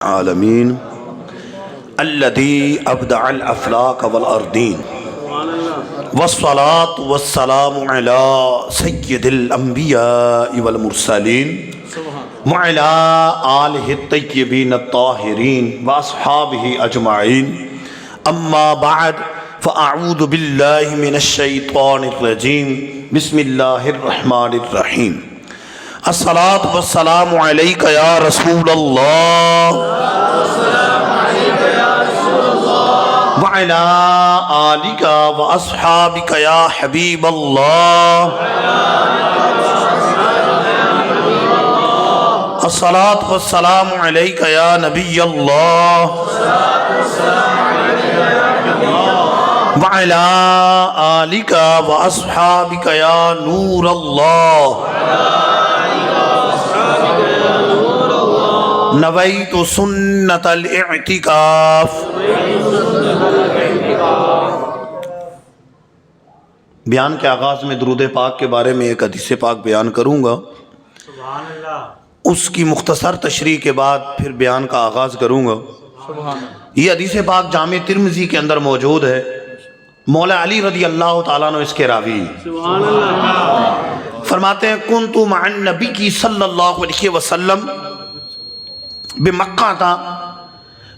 العالمین الذی ابدع الافلاک والارضین والصلاة والسلام علی سید الانبیاء والمرسلین وعلی آلہ الطیبین الطاہرین واصحابہ اجمعین اما بعد فاعوذ باللہ من الشیطان الرجیم بسم اللہ الرحمن الرحیم الصلاة والسلام علیک یا رسول اللہ وعلی آلک واصحابک یا حبیب اللہ الصلاة والسلام علیک یا نبی اللہ وعلی آلک واصحابک یا نور اللہ نویت سنت الاعتکاف۔ بیان کے آغاز میں درود پاک کے بارے میں ایک حدیث پاک بیان کروں گا، اس کی مختصر تشریح کے بعد پھر بیان کا آغاز کروں گا۔ یہ حدیث پاک جامع ترمذی کے اندر موجود ہے، مولا علی رضی اللہ تعالیٰ عنہ اس کے راوی فرماتے ہیں کنت مع النبی صلی اللہ علیہ وسلم بمکہ تھا،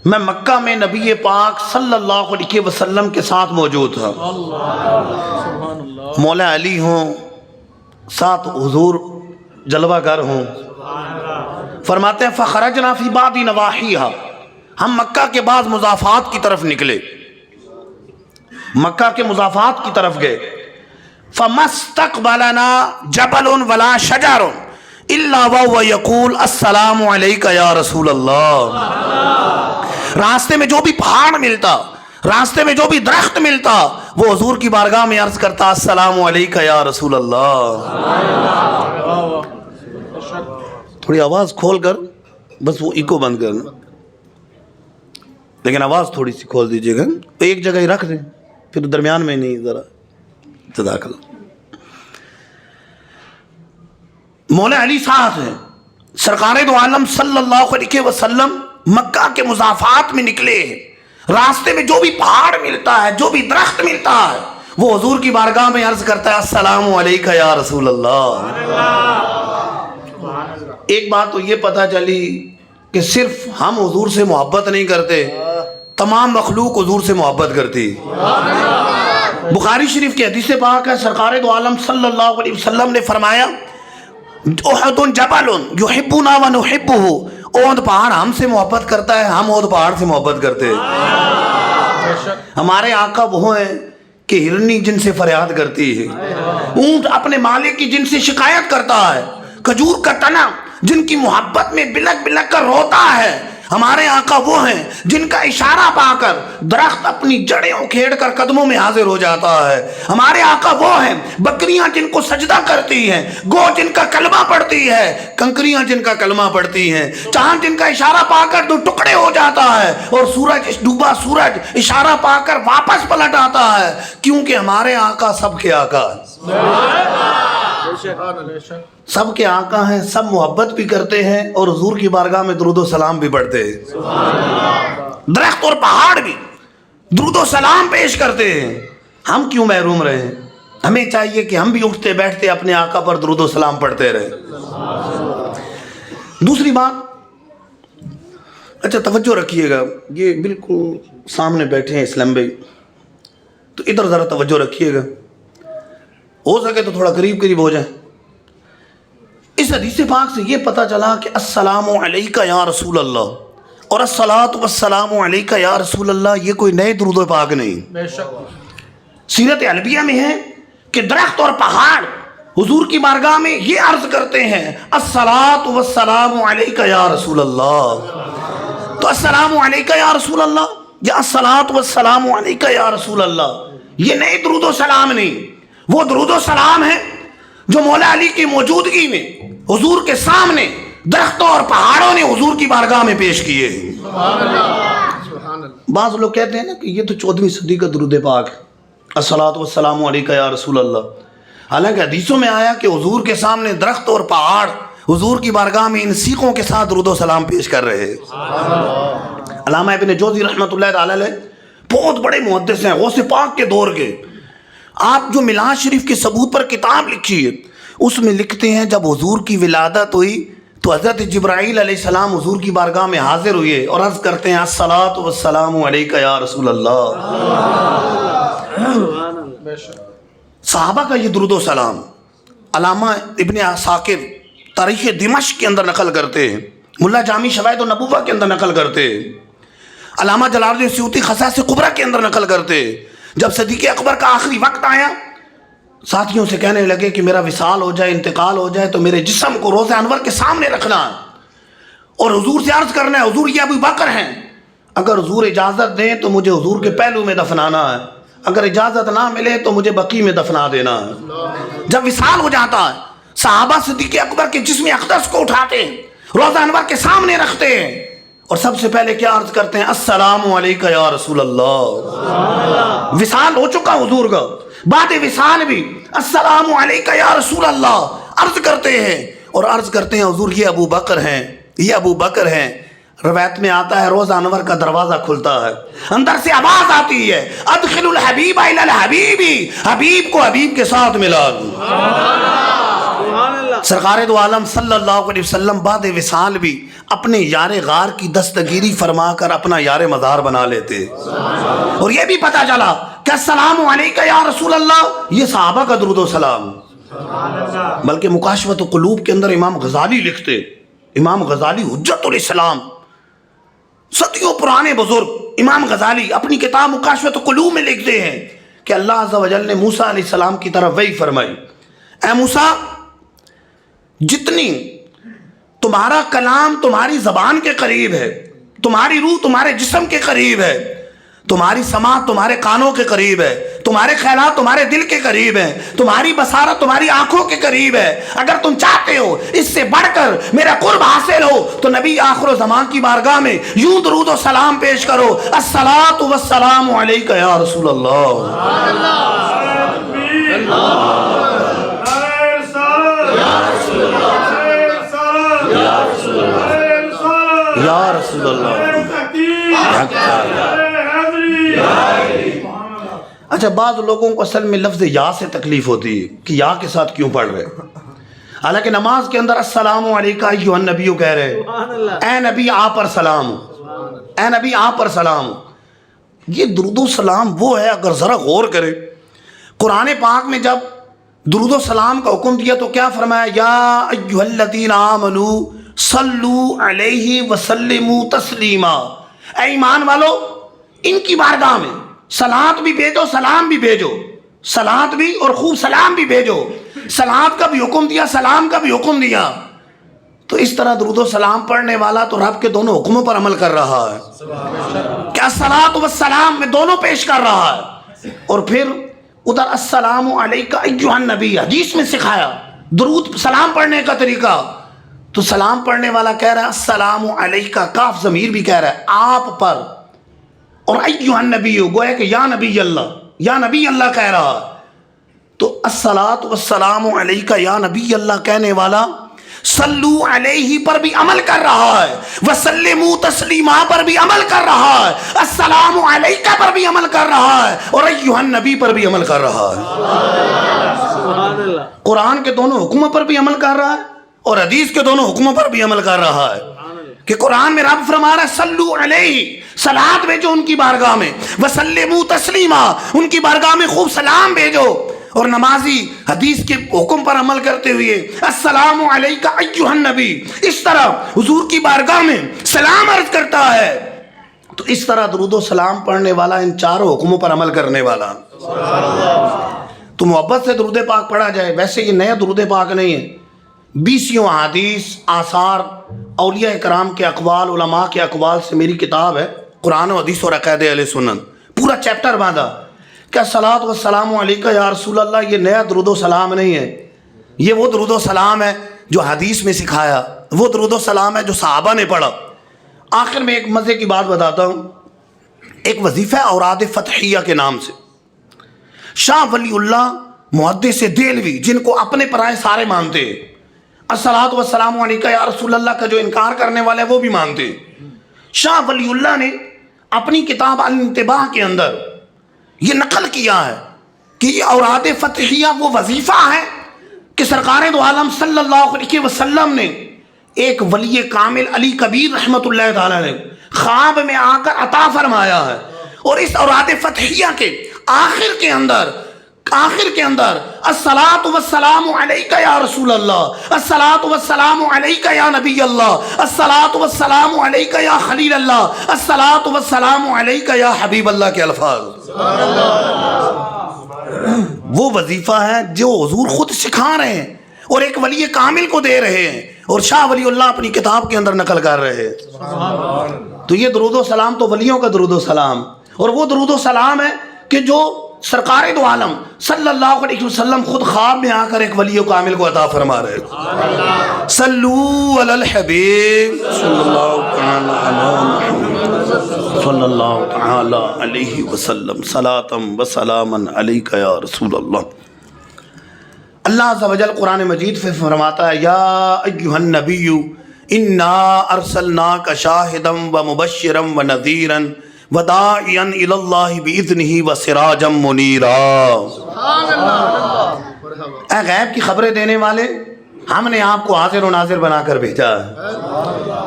میں مکہ میں نبی پاک صلی اللہ علیہ وسلم کے ساتھ موجود تھا، مولا علی ہوں، ساتھ حضور جلوہ گر ہوں۔ فرماتے ہیں فخرجنا فی بعض نواحیہا، ہم مکہ کے بعض مضافات کی طرف نکلے، مکہ کے مضافات کی طرف گئے۔ فمستقبلنا جبل ولا شجر الا وهو یقول السلام علیک یا رسول اللہ۔ راستے میں جو بھی پہاڑ ملتا، راستے میں جو بھی درخت ملتا، وہ حضور کی بارگاہ میں عرض کرتا السلام علیک یا رسول اللہ۔ تھوڑی آواز کھول کر، بس وہ ایکو بند کرنا، لیکن آواز تھوڑی سی کھول دیجیے گا، ایک جگہ ہی رکھ دیں، پھر درمیان میں نہیں، ذرا جزاک اللہ۔ مولا علی ساتھ ہیں، سرکار دو عالم صلی اللہ علیہ وسلم مکہ کے مضافات میں نکلے ہیں، راستے میں جو بھی پہاڑ ملتا ہے، جو بھی درخت ملتا ہے، وہ حضور کی بارگاہ میں عرض کرتا ہے السلام علیک یا رسول اللہ۔ ایک بات تو یہ پتہ چلی کہ صرف ہم حضور سے محبت نہیں کرتے، تمام مخلوق حضور سے محبت کرتی۔ بخاری شریف کی حدیث پاک ہے، سرکار دو عالم صلی اللہ علیہ وسلم نے فرمایا احد جبل یحبنا ونحبہ، احد پہاڑ ہم سے محبت کرتا ہے، ہم احد پہاڑ سے محبت کرتے ہیں۔ ہمارے آقا وہ ہیں کہ ہرنی جن سے فریاد کرتی ہے، اونٹ اپنے مالک کی جن سے شکایت کرتا ہے، کھجور کا تنا جن کی محبت میں بلک بلک کر روتا ہے۔ ہمارے آقا وہ ہیں جن کا اشارہ پا کر درخت اپنی جڑیں اکھیڑ کر قدموں میں حاضر ہو جاتا ہے۔ ہمارے آقا وہ ہیں بکریاں جن کو سجدہ کرتی ہیں، گو جن کا کلمہ پڑھتی ہے، کنکریاں جن کا کلمہ پڑھتی ہیں، چاند جن کا اشارہ پا کر دو ٹکڑے ہو جاتا ہے، اور سورج ڈوبا سورج اشارہ پا کر واپس پلٹ آتا ہے، کیونکہ ہمارے آقا سب کے آقا سب کے آقا ہیں، سب محبت بھی کرتے ہیں اور حضور کی بارگاہ میں درود و سلام بھی پڑھتے ہیں۔ درخت اور پہاڑ بھی درود و سلام پیش کرتے ہیں، ہم کیوں محروم رہے ہیں؟ ہمیں چاہیے کہ ہم بھی اٹھتے بیٹھتے اپنے آقا پر درود و سلام پڑھتے رہے۔ دوسری بات، اچھا توجہ رکھیے گا، یہ بالکل سامنے بیٹھے ہیں اسلام بھائی، تو ادھر ذرا توجہ رکھیے گا، ہو سکے تو تھوڑا قریب قریب ہو جائیں۔ اس حدیث پاک سے یہ پتہ چلا کہ السلام علیک یا رسول اللہ اور الصلاۃ والسلام علیک یا رسول اللہ یہ کوئی نئے درود پاک نہیں، سیرت علویہ میں ہے کہ درخت اور پہاڑ حضور کی بارگاہ میں یہ عرض کرتے ہیں الصلاۃ والسلام علیک یا رسول اللہ۔ تو السلام علیک یا رسول اللہ یا الصلاۃ والسلام علیک یا رسول اللہ یہ نئے درود و سلام نہیں، وہ درود و سلام ہے جو مولا علی کی موجودگی میں حضور کے سامنے درختوں اور پہاڑوں نے حضور کی بارگاہ میں پیش کیے۔ بعض لوگ کہتے ہیں نا کہ یہ تو 14ویں صدی کا درود پاک ہے، الصلاۃ والسلام علیک یا رسول اللہ، حالانکہ حدیثوں میں آیا کہ حضور کے سامنے درخت اور پہاڑ حضور کی بارگاہ میں ان سیخوں کے ساتھ درود و سلام پیش کر رہے. علامہ ابن جوزی رحمۃ اللہ تعالی علیہ بہت بڑے محدث ہیں، غوث پاک کے دور کے. آپ جو میلاد شریف کے ثبوت پر کتاب لکھی ہے اس میں لکھتے ہیں جب حضور کی ولادت ہوئی تو حضرت جبرائیل علیہ السلام حضور کی بارگاہ میں حاضر ہوئے اور عرض کرتے ہیں الصلاۃ والسلام علیک یا رسول اللہ. صحابہ کا یہ درود و سلام علامہ ابن عساکر تاریخ دمشق کے اندر نقل کرتے ہیں، ملا جامی شواہد النبوہ کے اندر نقل کرتے ہیں، علامہ جلال الدین سیوطی خصائص کبریٰ کے اندر نقل کرتے ہیں. جب صدیق اکبر کا آخری وقت آیا ساتھیوں سے کہنے لگے کہ میرا وصال ہو جائے، انتقال ہو جائے تو میرے جسم کو روضہ انور کے سامنے رکھنا اور حضور سے عرض کرنا ہے حضور یہ ابو بکر ہیں، اگر حضور اجازت دیں تو مجھے حضور کے پہلو میں دفنانا ہے، اگر اجازت نہ ملے تو مجھے بقیع میں دفنا دینا ہے. جب وصال ہو جاتا ہے صحابہ صدیق اکبر کے جسم اقدس کو اٹھاتے ہیں، روضہ انور کے سامنے رکھتے ہیں اور سب سے پہلے کیا عرض کرتے ہیں السلام علیک یا رسول اللہ. وصال ہو چکا حضور کا، بعد وصال بھی السلام علیک یا رسول اللہ عرض کرتے ہیں اور عرض کرتے ہیں حضور یہ ابو بکر ہیں، یہ ابو بکر ہیں. روایت میں آتا ہے روضہ انور کا دروازہ کھلتا ہے، اندر سے آواز آتی ہے ادخل الحبیب الی الحبیب، حبیب کو حبیب کے ساتھ ملا دو. سرکار دو عالم صلی اللہ علیہ وسلم بعد وصال بھی اپنے یار غار کی دستگیری فرما کر اپنا یار مزار بنا لیتے اور یہ بھی پتا چلا کہ السلام علیک یا رسول اللہ یہ صحابہ کا درود و سلام. بلکہ مکاشفۃ القلوب کے اندر امام غزالی لکھتے، امام غزالی حجت الاسلام صدیوں پرانے بزرگ امام غزالی اپنی کتاب مکاشفۃ القلوب میں لکھتے ہیں کہ اللہ عز و جل نے موسیٰ علیہ السلام کی طرف وحی فرمائی اے موسیٰ جتنی تمہارا کلام تمہاری زبان کے قریب ہے، تمہاری روح تمہارے جسم کے قریب ہے، تمہاری سماعت تمہارے کانوں کے قریب ہے، تمہارے خیالات تمہارے دل کے قریب ہیں، تمہاری بصارت تمہاری آنکھوں کے قریب ہے. اگر تم چاہتے ہو اس سے بڑھ کر میرا قرب حاصل ہو تو نبی آخر و زمان کی بارگاہ میں یوں درود و سلام پیش کرو الصلاۃ والسلام علیک یا رسول اللہ. یا رسول اللہ. اچھا بعض لوگوں کو اصل میں لفظ یا سے تکلیف ہوتی ہے کہ یا کے ساتھ کیوں پڑھ رہے، حالانکہ نماز کے اندر السلام علیکہ ایھا النبی کہہ رہے اے نبی آپ پر سلام، اے نبی آپ پر سلام. یہ درود و سلام وہ ہے اگر ذرا غور کرے قرآن پاک میں جب درود و سلام کا حکم دیا تو کیا فرمایا یا ایھا الذین آمنوا صلوا علیہ وسلموا تسلیما. اے ایمان والو ان کی بارگاہ میں صلات بھی بھیجو سلام بھی بھیجو، صلات بھی اور خوب سلام بھی بھیجو. صلات کا بھی حکم دیا سلام کا بھی حکم دیا. تو اس طرح درود و سلام پڑھنے والا تو رب کے دونوں حکموں پر عمل کر رہا ہے، کیا الصلاۃ والسلام میں دونوں پیش کر رہا ہے. اور پھر ادھر السلام علیکہ ایھا النبی حدیث میں سکھایا درود سلام پڑھنے کا طریقہ. تو سلام پڑھنے والا کہہ رہا ہے السلام علیکہ، کاف ضمیر بھی کہہ رہا ہے آپ پر، اور ایھا النبی گویا کہ یا نبی اللہ، یا نبی اللہ کہہ رہا. تو الصلاۃ والسلام علیکہ یا نبی اللہ کہنے والا صلو علیہ پر بھی عمل کر رہا ہے، وسلموا تسلیما پر بھی عمل کر رہا ہے، السلام علیکہ پر بھی عمل کر رہا ہے اور ایھا النبی پر بھی عمل کر رہا ہے. قرآن کے دونوں حکموں پر بھی عمل کر رہا ہے اور حدیث کے دونوں حکموں پر بھی عمل کر رہا ہے. کہ قرآن میں رب فرما رہا ہے صلو علیہ صلات بھیجو ان کی بارگاہ میں، وسلموا تسلیما ان کی بارگاہ میں خوب سلام بھیجو. اور نمازی حدیث کے حکم پر عمل کرتے ہوئے السلام علیکہ ایھا النبی اس طرح حضور کی بارگاہ میں سلام عرض کرتا ہے. تو اس طرح درود و سلام پڑھنے والا ان چاروں حکموں پر عمل کرنے والا. تو محبت سے درود پاک پڑھا جائے. ویسے یہ نیا درود پاک نہیں ہے، 20 احادیث آثار اولیاء کرام کے اقوال علماء کے اقوال سے میری کتاب ہے قرآن و حدیث اور عقائد اہل سنت، پورا چیپٹر باندھا کہ الصلاۃ والسلام علیکہ یا رسول اللہ. یہ نیا درود و سلام نہیں ہے، یہ وہ درود و سلام ہے جو حدیث میں سکھایا، وہ درود و سلام ہے جو صحابہ نے پڑھا. آخر میں ایک مزے کی بات بتاتا ہوں. ایک وظیفہ اوراد فتحیہ کے نام سے شاہ ولی اللہ محدث دہلوی جن کو اپنے پرائے سارے مانتے ہیں، الصلاۃ والسلام علیکہ یا رسول اللہ کا جو انکار کرنے والے وہ بھی مانتے ہیں۔ شاہ ولی اللہ نے اپنی کتاب الانتباہ کے اندر یہ نقل کیا ہے کہ یہ اوراد فتحیہ وہ وظیفہ ہے کہ سرکار دو عالم صلی اللہ علیہ وسلم نے ایک ولی کامل علی کبیر رحمت اللہ تعالیٰ نے خواب میں آ کر عطا فرمایا ہے، اور اس اوراد فتحیہ کے آخر کے اندر الصلاۃ والسلام علیکہ یا رسول اللہ، الصلاۃ والسلام علیکہ یا نبی اللہ، الصلاۃ والسلام علیکہ یا خلیل اللہ، الصلاۃ والسلام علیکہ یا حبیب اللہ کے الفاظ وہ وظیفہ ہے جو حضور خود سکھا رہے ہیں اور ایک ولی کامل کو دے رہے ہیں، اور شاہ ولی اللہ اپنی کتاب کے اندر نقل کر رہے ہیں۔ تو یہ درود و سلام تو ولیوں کا درود و سلام، اور وہ درود و سلام ہے کہ جو سرکار دو عالم صلی اللہ علیہ وسلم خود خواب میں آ کر ایک ولی کامل کو عطا فرما رہے ہیں۔ صلو علی الحبیب صلی اللہ تعالی علیہ وسلم صلاۃ و سلاما علیکہ یا رسول اللہ۔ اللہ عز و جل قرآن مجید میں فرماتا ہے یا ایھا النبی انا ارسلناک شاہدا و مبشرا و نذیرا وداعیا الی اللہ باذنہ وسراجا منیرا۔ اے غیب کی خبریں دینے والے، ہم نے آپ کو حاضر و ناظر بنا کر بھیجا ہے۔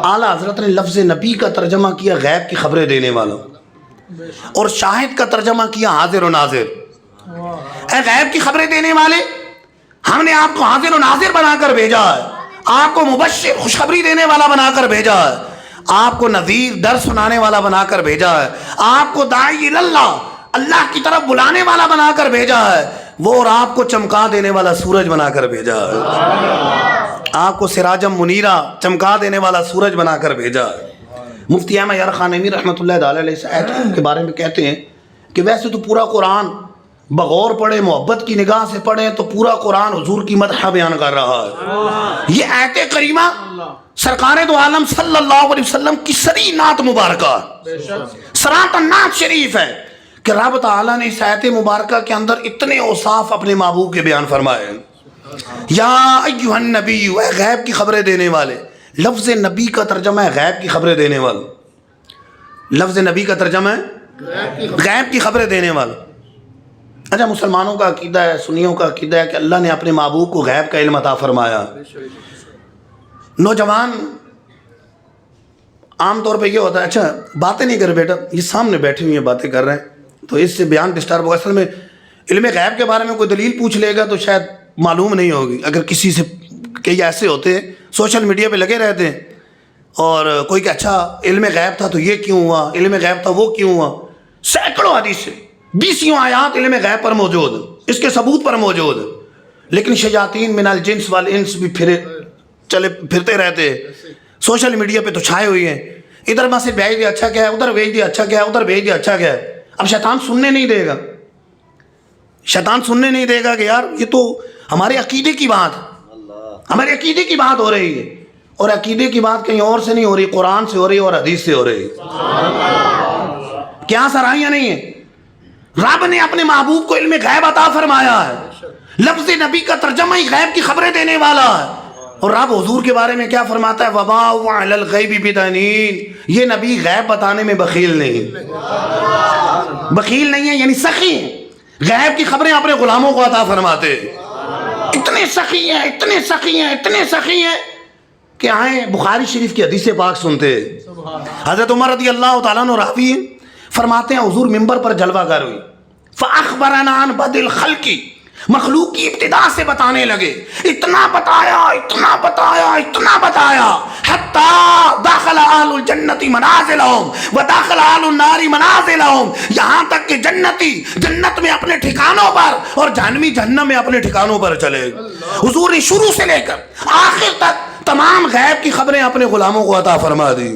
اعلیٰ حضرت نے لفظ نبی کا ترجمہ کیا غیب کی خبریں دینے والا، اور شاہد کا ترجمہ کیا حاضر و ناظر۔ اے غیب کی خبریں دینے والے، ہم نے آپ کو حاضر و ناظر بنا کر بھیجا ہے، آپ کو مبشر خوشخبری دینے والا بنا کر بھیجا ہے، آپ کو نذیر ڈر سنانے والا بنا کر بھیجا ہے، آپ کو داعی اللہ اللہ کی طرف بلانے والا بنا کر بھیجا ہے، وہ اور آپ کو چمکا دینے والا سورج بنا کر بھیجا ہے، آپ کو سراجم منیرہ چمکا دینے والا سورج بنا کر بھیجا ہے۔ مفتی احمد یار خانوی رحمۃ اللہ علیہ اس آیت کے بارے میں کہتے ہیں کہ ویسے تو پورا قرآن بغور پڑھے، محبت کی نگاہ سے پڑھیں تو پورا قرآن حضور کی مدح بیان کر رہا ہے۔ یہ آیت کریمہ سرکار دو عالم صلی اللہ علیہ وسلم کی سری نعت مبارکہ، سرات النعت شریف ہے کہ رب تعالیٰ نے اس آیت مبارکہ کے اندر اتنے اوصاف اپنے محبوب کے بیان فرمائے۔ یا ایھا النبی، اے غیب کی خبریں دینے والے۔ لفظ نبی کا ترجمہ ہے غیب کی خبریں دینے والا، لفظ نبی کا ترجمہ ہے غیب کی خبریں دینے والا۔ اچھا، مسلمانوں کا عقیدہ ہے، سنیوں کا عقیدہ ہے کہ اللہ نے اپنے محبوب کو غیب کا علم عطا فرمایا۔ نوجوان عام طور پہ یہ ہوتا ہے، اچھا باتیں نہیں کر بیٹا، یہ سامنے بیٹھے ہوئے ہیں باتیں کر رہے ہیں تو اس سے بیان ڈسٹرب ہوگا۔ اصل میں علم غیب کے بارے میں کوئی دلیل پوچھ لے گا تو شاید معلوم نہیں ہوگی۔ اگر کسی سے کئی ایسے ہوتے ہیں سوشل میڈیا پہ لگے رہتے ہیں اور کوئی کہ اچھا علم غیب تھا تو یہ کیوں ہوا، علم غیب تھا وہ کیوں ہوا، سینکڑوں حدیث 20 آیات علم غیب پر موجود ہیں، اس کے ثبوت پر موجود ہیں، لیکن شیاطین من الجنس والانس بھی پھرتے رہتے ہیں سوشل میڈیا پہ تو چھائے ہوئی ہیں، ادھر میں سے بھیج دیا اچھا کیا ہے، ادھر بھیج دیا اچھا کیا ہے، ادھر بھیج دیا اچھا کیا ہے۔ اب شیطان سننے نہیں دے گا، شیطان سننے نہیں دے گا کہ یار یہ تو ہمارے عقیدے کی بات، ہمارے عقیدے کی بات ہو رہی ہے، اور عقیدے کی بات کہیں اور سے نہیں ہو رہی، قرآن سے ہو رہی ہے اور حدیث سے ہو رہی ہے۔ کیا سرائیاں نہیں ہیں؟ رب نے اپنے محبوب کو علم غیب عطا فرمایا ہے، لفظ نبی کا ترجمہ ہی غیب کی خبریں دینے والا ہے، اور رب حضور کے بارے میں کیا فرماتا ہے؟ وما هو علی الغیب بدنین، یہ نبی غیب بتانے میں بخیل نہیں، بخیل نہیں ہے، یعنی سخی ہیں، غیب کی خبریں اپنے غلاموں کو عطا فرماتے ہیں۔ اتنے سخی ہیں، اتنے سخی ہیں، اتنے سخی ہیں کہ آئیں بخاری شریف کی حدیث پاک سنتے ہیں۔ حضرت عمر رضی اللہ تعالیٰ عنہ راوی فرماتے ہیں حضور منبر پر جلوہ گر ہوئی، فاخبرنا عن بدء الخلق، مخلوق کی ابتدا سے بتانے لگے، اتنا بتایا اتنا بتایا اتنا بتایا، حتی داخل اہل الجنت منازلہم وداخل اہل النار منازلہم، یہاں تک کہ جنتی جنت میں اپنے ٹھکانوں پر اور جہنمی جہنم میں اپنے ٹھکانوں پر چلے۔ حضور نے شروع سے لے کر آخر تک تمام غیب کی خبریں اپنے غلاموں کو عطا فرما دی۔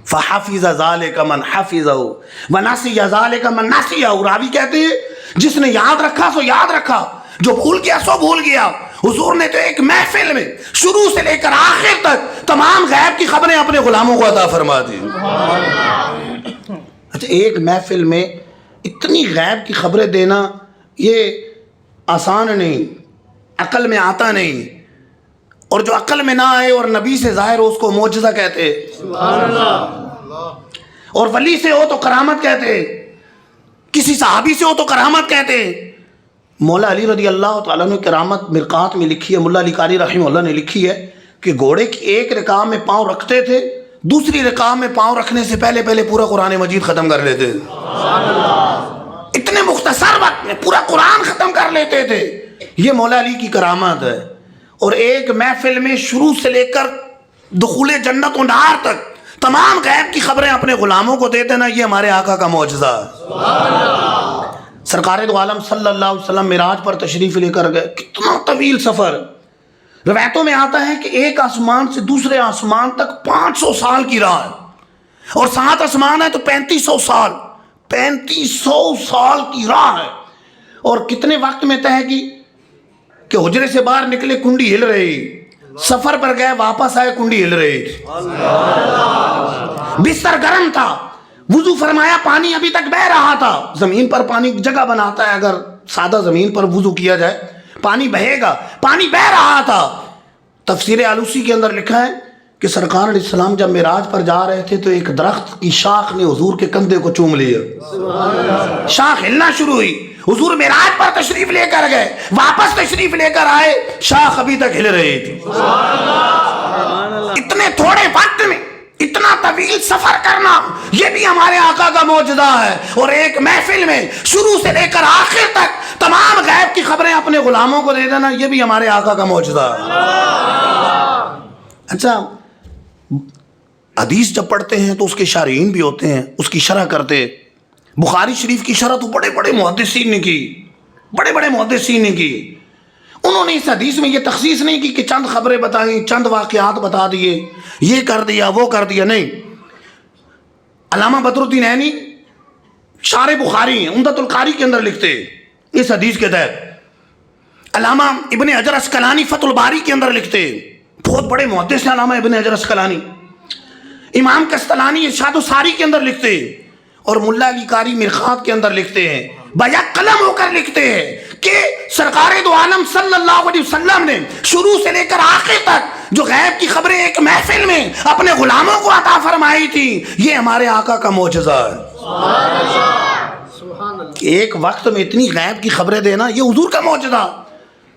فحفظ ذلك من حفظه ونسی ذلك من نسیہ، راوی کہتے ہیں جس نے یاد رکھا سو یاد رکھا، جو بھول گیا سو بھول گیا۔ حضور نے تو ایک محفل میں شروع سے لے کر آخر تک تمام غیب کی خبریں اپنے غلاموں کو عطا فرما دی۔ اچھا، ایک محفل میں اتنی غیب کی خبریں دینا یہ آسان نہیں، عقل میں آتا نہیں، اور جو عقل میں نہ آئے اور نبی سے ظاہر ہو اس کو معجزہ کہتے، سبحان اللہ، اور ولی سے ہو تو کرامت کہتے، کسی صحابی سے ہو تو کرامت کہتے۔ مولا علی رضی اللہ تعالیٰ نے کرامت مرقات میں لکھی ہے، ملا علی قاری رحمہ اللہ نے لکھی ہے کہ گھوڑے کی ایک رکاب میں پاؤں رکھتے تھے، دوسری رکاب میں پاؤں رکھنے سے پہلے پورا قرآن مجید ختم کر لیتے، اتنے مختصر وقت میں پورا قرآن ختم کر لیتے تھے۔ یہ مولا علی کی کرامت ہے۔ اور ایک محفل میں شروع سے لے کر دخول جنت و نار تک تمام غیب کی خبریں اپنے غلاموں کو دے دینا، یہ ہمارے آقا کا معجزہ ہے۔ سرکار دو عالم صلی اللہ علیہ وسلم معراج پر تشریف لے کر گئے، کتنا طویل سفر۔ روایتوں میں آتا ہے کہ ایک آسمان سے دوسرے آسمان تک 500 سال کی راہ ہے، اور 7 آسمان ہے تو 3500 سال، 3500 سال کی راہ ہے۔ اور کتنے وقت میں طے کی کہ حجرے سے باہر نکلے کنڈی ہل رہی، سفر پر گئے واپس آئے کنڈی ہل رہی تھی، بستر گرم تھا، وضو فرمایا پانی ابھی تک بہ رہا تھا۔ زمین پر پانی جگہ بناتا ہے، اگر سادہ زمین پر وضو کیا جائے پانی بہے گا، پانی بہ رہا تھا۔ تفسیر آلوسی کے اندر لکھا ہے کہ سرکار علیہ السلام جب معراج پر جا رہے تھے تو ایک درخت کی شاخ نے حضور کے کندھے کو چوم لیا، شاخ ہلنا شروع ہوئی، حضور معراج پر تشریف لے کر گئے، واپس تشریف لے کر آئے، شاخ ابھی تک ہل رہی تھی۔ اتنے تھوڑے وقت میں اتنا طویل سفر کرنا، یہ بھی ہمارے آقا کا معجزہ ہے۔ اور ایک محفل میں شروع سے لے کر آخر تک تمام غیب کی خبریں اپنے غلاموں کو دے دینا، یہ بھی ہمارے آقا کا معجزہ ہے۔ اچھا، حدیث جب پڑھتے ہیں تو اس کے شارحین بھی ہوتے ہیں، اس کی شرح کرتے۔ بخاری شریف کی شرح تو بڑے بڑے محدثین نے کی، بڑے بڑے محدثین نے کی۔ انہوں نے اس حدیث میں یہ تخصیص نہیں کی کہ چند خبریں بتائیں، چند واقعات بتا دیے، یہ کر دیا وہ کر دیا، نہیں۔ علامہ بدر الدین عینی شارح بخاری ہیں، عمدۃ القاری کے اندر لکھتے اس حدیث کے تحت۔ علامہ ابن حجر اسقلانی فتح الباری کے اندر لکھتے، بہت بڑے محدث ہیں علامہ ابن حجر اسقلانی۔ امام قسطلانی ارشاد الساری کے اندر لکھتے، اور ملا علی قاری مرقات کے اندر لکھتے ہیں، بیک قلم ہو کر لکھتے ہیں کہ سرکار دو عالم صلی اللہ علیہ وسلم نے شروع سے لے کر آخر تک جو غیب کی خبریں ایک محفل میں اپنے غلاموں کو عطا فرمائی تھی، یہ ہمارے آقا کا معجزہ ہے۔ ایک وقت میں اتنی غیب کی خبریں دینا، یہ حضور کا معجزہ۔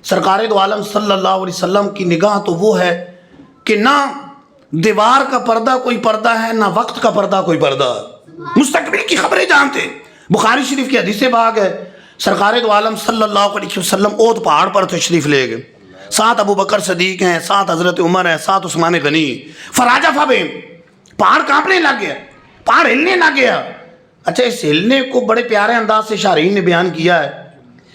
سرکار دو عالم صلی اللہ علیہ وسلم کی نگاہ تو وہ ہے کہ نہ دیوار کا پردہ کوئی پردہ ہے، نہ وقت کا پردہ کوئی پردہ ہے، مستقبل کی خبریں جانتے۔ بخاری شریف کی حدیث باغ ہے، سرکار دو عالم صلی اللہ علیہ وسلم اود پہاڑ پر تشریف لے گئے، ساتھ ابو بکر صدیق ہیں، ساتھ حضرت عمر ہیں، ساتھ عثمان غنی۔ فراجف اب پہاڑ کانپنے لگ گیا، پہاڑ ہلنے لگ گیا۔ اچھا، اس ہلنے کو بڑے پیارے انداز سے شارحین نے بیان کیا ہے۔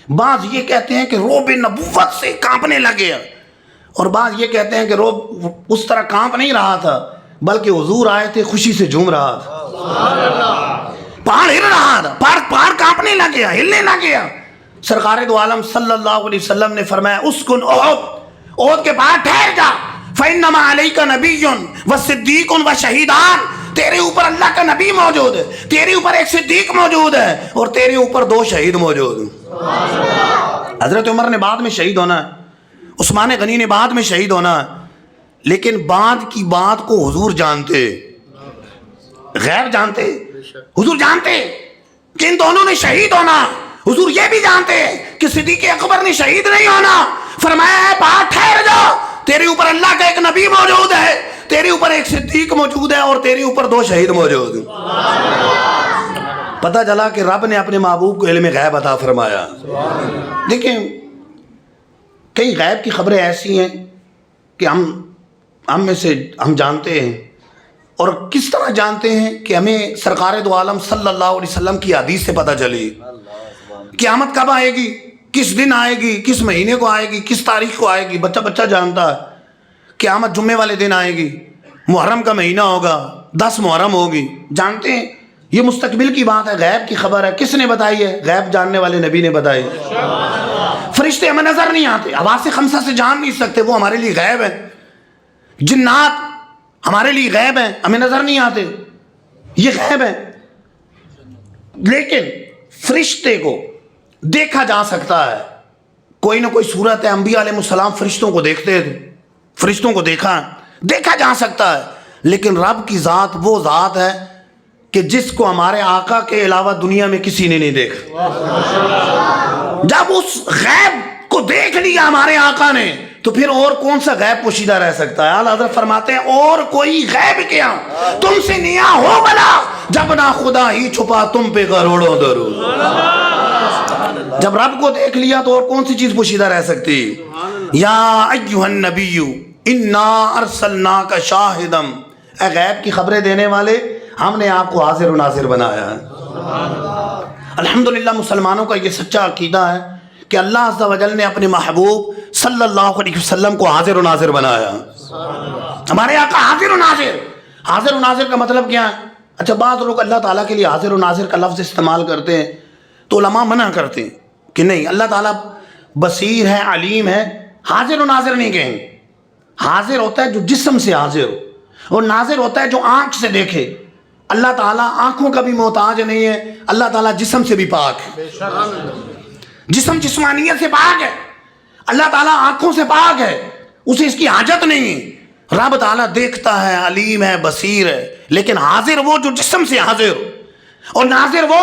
بعض یہ کہتے ہیں کہ روب نبوت سے کانپنے لگ گیا، اور بعض یہ کہتے ہیں کہ روب اس طرح کانپ نہیں رہا تھا، بلکہ حضور آئے تھے خوشی سے جھوم رہا تھا، پہاڑ ہل رہا تھا، پہاڑ کانپنے لگ گیا، ہلنے لگ گیا۔ سرکار دو عالم صلی اللہ علیہ وسلم نے فرمایا اسکن احد، احد کے بعد ٹھہر جا، فإنما علیک نبی وصدیق وشہیدان، تیرے اوپر اللہ کا نبی موجود ہے، تیرے اوپر ایک صدیق موجود ہے، اور تیرے اوپر 2 شہید موجود ہیں۔ حضرت عمر نے بعد میں شہید ہونا ہے، عثمان غنی نے بعد میں شہید ہونا ہے، لیکن بعد کی بات کو حضور جانتے، غیب جانتے، حضور جانتے کہ ان دونوں نے شہید ہونا۔ حضور یہ بھی جانتے کہ صدیق اکبر نے شہید نہیں ہونا۔ فرمایا ہے بات ٹھہر جاؤ، تیرے اوپر اللہ کا ایک نبی موجود ہے، تیرے اوپر ایک صدیق موجود ہے، اور تیرے اوپر 2 شہید موجود ہیں۔ پتہ چلا کہ رب نے اپنے محبوب کو علم غیب عطا فرمایا۔ دیکھیں، کئی غیب کی خبریں ایسی ہیں کہ ہم میں سے ہم جانتے ہیں، اور کس طرح جانتے ہیں کہ ہمیں سرکار دو عالم صلی اللہ علیہ وسلم کی حدیث سے پتہ چلی۔ قیامت کب آئے گی، کس دن آئے گی، کس مہینے کو آئے گی، کس تاریخ کو آئے گی، بچہ بچہ جانتا ہے۔ قیامت جمعے والے دن آئے گی، محرم کا مہینہ ہوگا، 10 محرم ہوگی، جانتے ہیں۔ یہ مستقبل کی بات ہے، غیب کی خبر ہے۔ کس نے بتائی ہے؟ غیب جاننے والے نبی نے بتائی۔ فرشتے ہمیں نظر نہیں آتے، حواس خمسہ سے جان نہیں سکتے، وہ ہمارے لیے غیب ہے۔ جنات ہمارے لیے غیب ہیں، ہمیں نظر نہیں آتے، یہ غیب ہے۔ لیکن فرشتے کو دیکھا جا سکتا ہے، کوئی نہ کوئی صورت ہے انبیاء علیہ السلام فرشتوں کو دیکھتے تھے، فرشتوں کو دیکھا جا سکتا ہے، لیکن رب کی ذات وہ ذات ہے کہ جس کو ہمارے آقا کے علاوہ دنیا میں کسی نے نہیں دیکھا۔ جب اس غیب کو دیکھ لیا ہمارے آقا نے تو پھر اور کون سا غیب پوشیدہ رہ سکتا ہے؟ اعلیٰ حضرت فرماتے ہیں اور کوئی غیب کیا تم سے نیا ہو بلا، جب نہ خدا ہی چھپا تم پہ کروڑوں درود۔ جب رب کو دیکھ لیا تو اور کون سی چیز پوشیدہ رہ سکتی؟ یا ایھا النبی انا ارسلناک شاہدا، اے غیب کی خبریں دینے والے، ہم نے آپ کو حاضر و ناظر بنایا ہے۔ الحمدللہ مسلمانوں کا یہ سچا عقیدہ ہے کہ اللہ عز و جل نے اپنے محبوب صلی اللہ علیہ وسلم کو حاضر و ناظر بنایا۔ ہمارے آقا حاضر و ناظر، حاضر و ناظر کا مطلب کیا ہے؟ اچھا بعض لوگ اللہ تعالیٰ کے لیے حاضر و ناظر کا لفظ استعمال کرتے ہیں تو علماء منع کرتے ہیں کہ نہیں، اللہ تعالیٰ بصیر ہے، علیم ہے، حاضر و ناظر نہیں کہیں گے۔ حاضر ہوتا ہے جو جسم سے حاضر ہو، اور ناظر ہوتا ہے جو آنکھ سے دیکھے۔ اللہ تعالیٰ آنکھوں کا بھی محتاج نہیں ہے، اللہ تعالیٰ جسم سے بھی پاک ہے، جسم جسمانیت سے پاک ہے، اللہ تعالیٰ آنکھوں سے پاک ہے، اسے اس کی حاجت نہیں ہے۔ رب تعالیٰ دیکھتا ہے، علیم ہے، بصیر ہے، لیکن حاضر وہ جو جسم سے حاضر ہو، اور ناظر وہ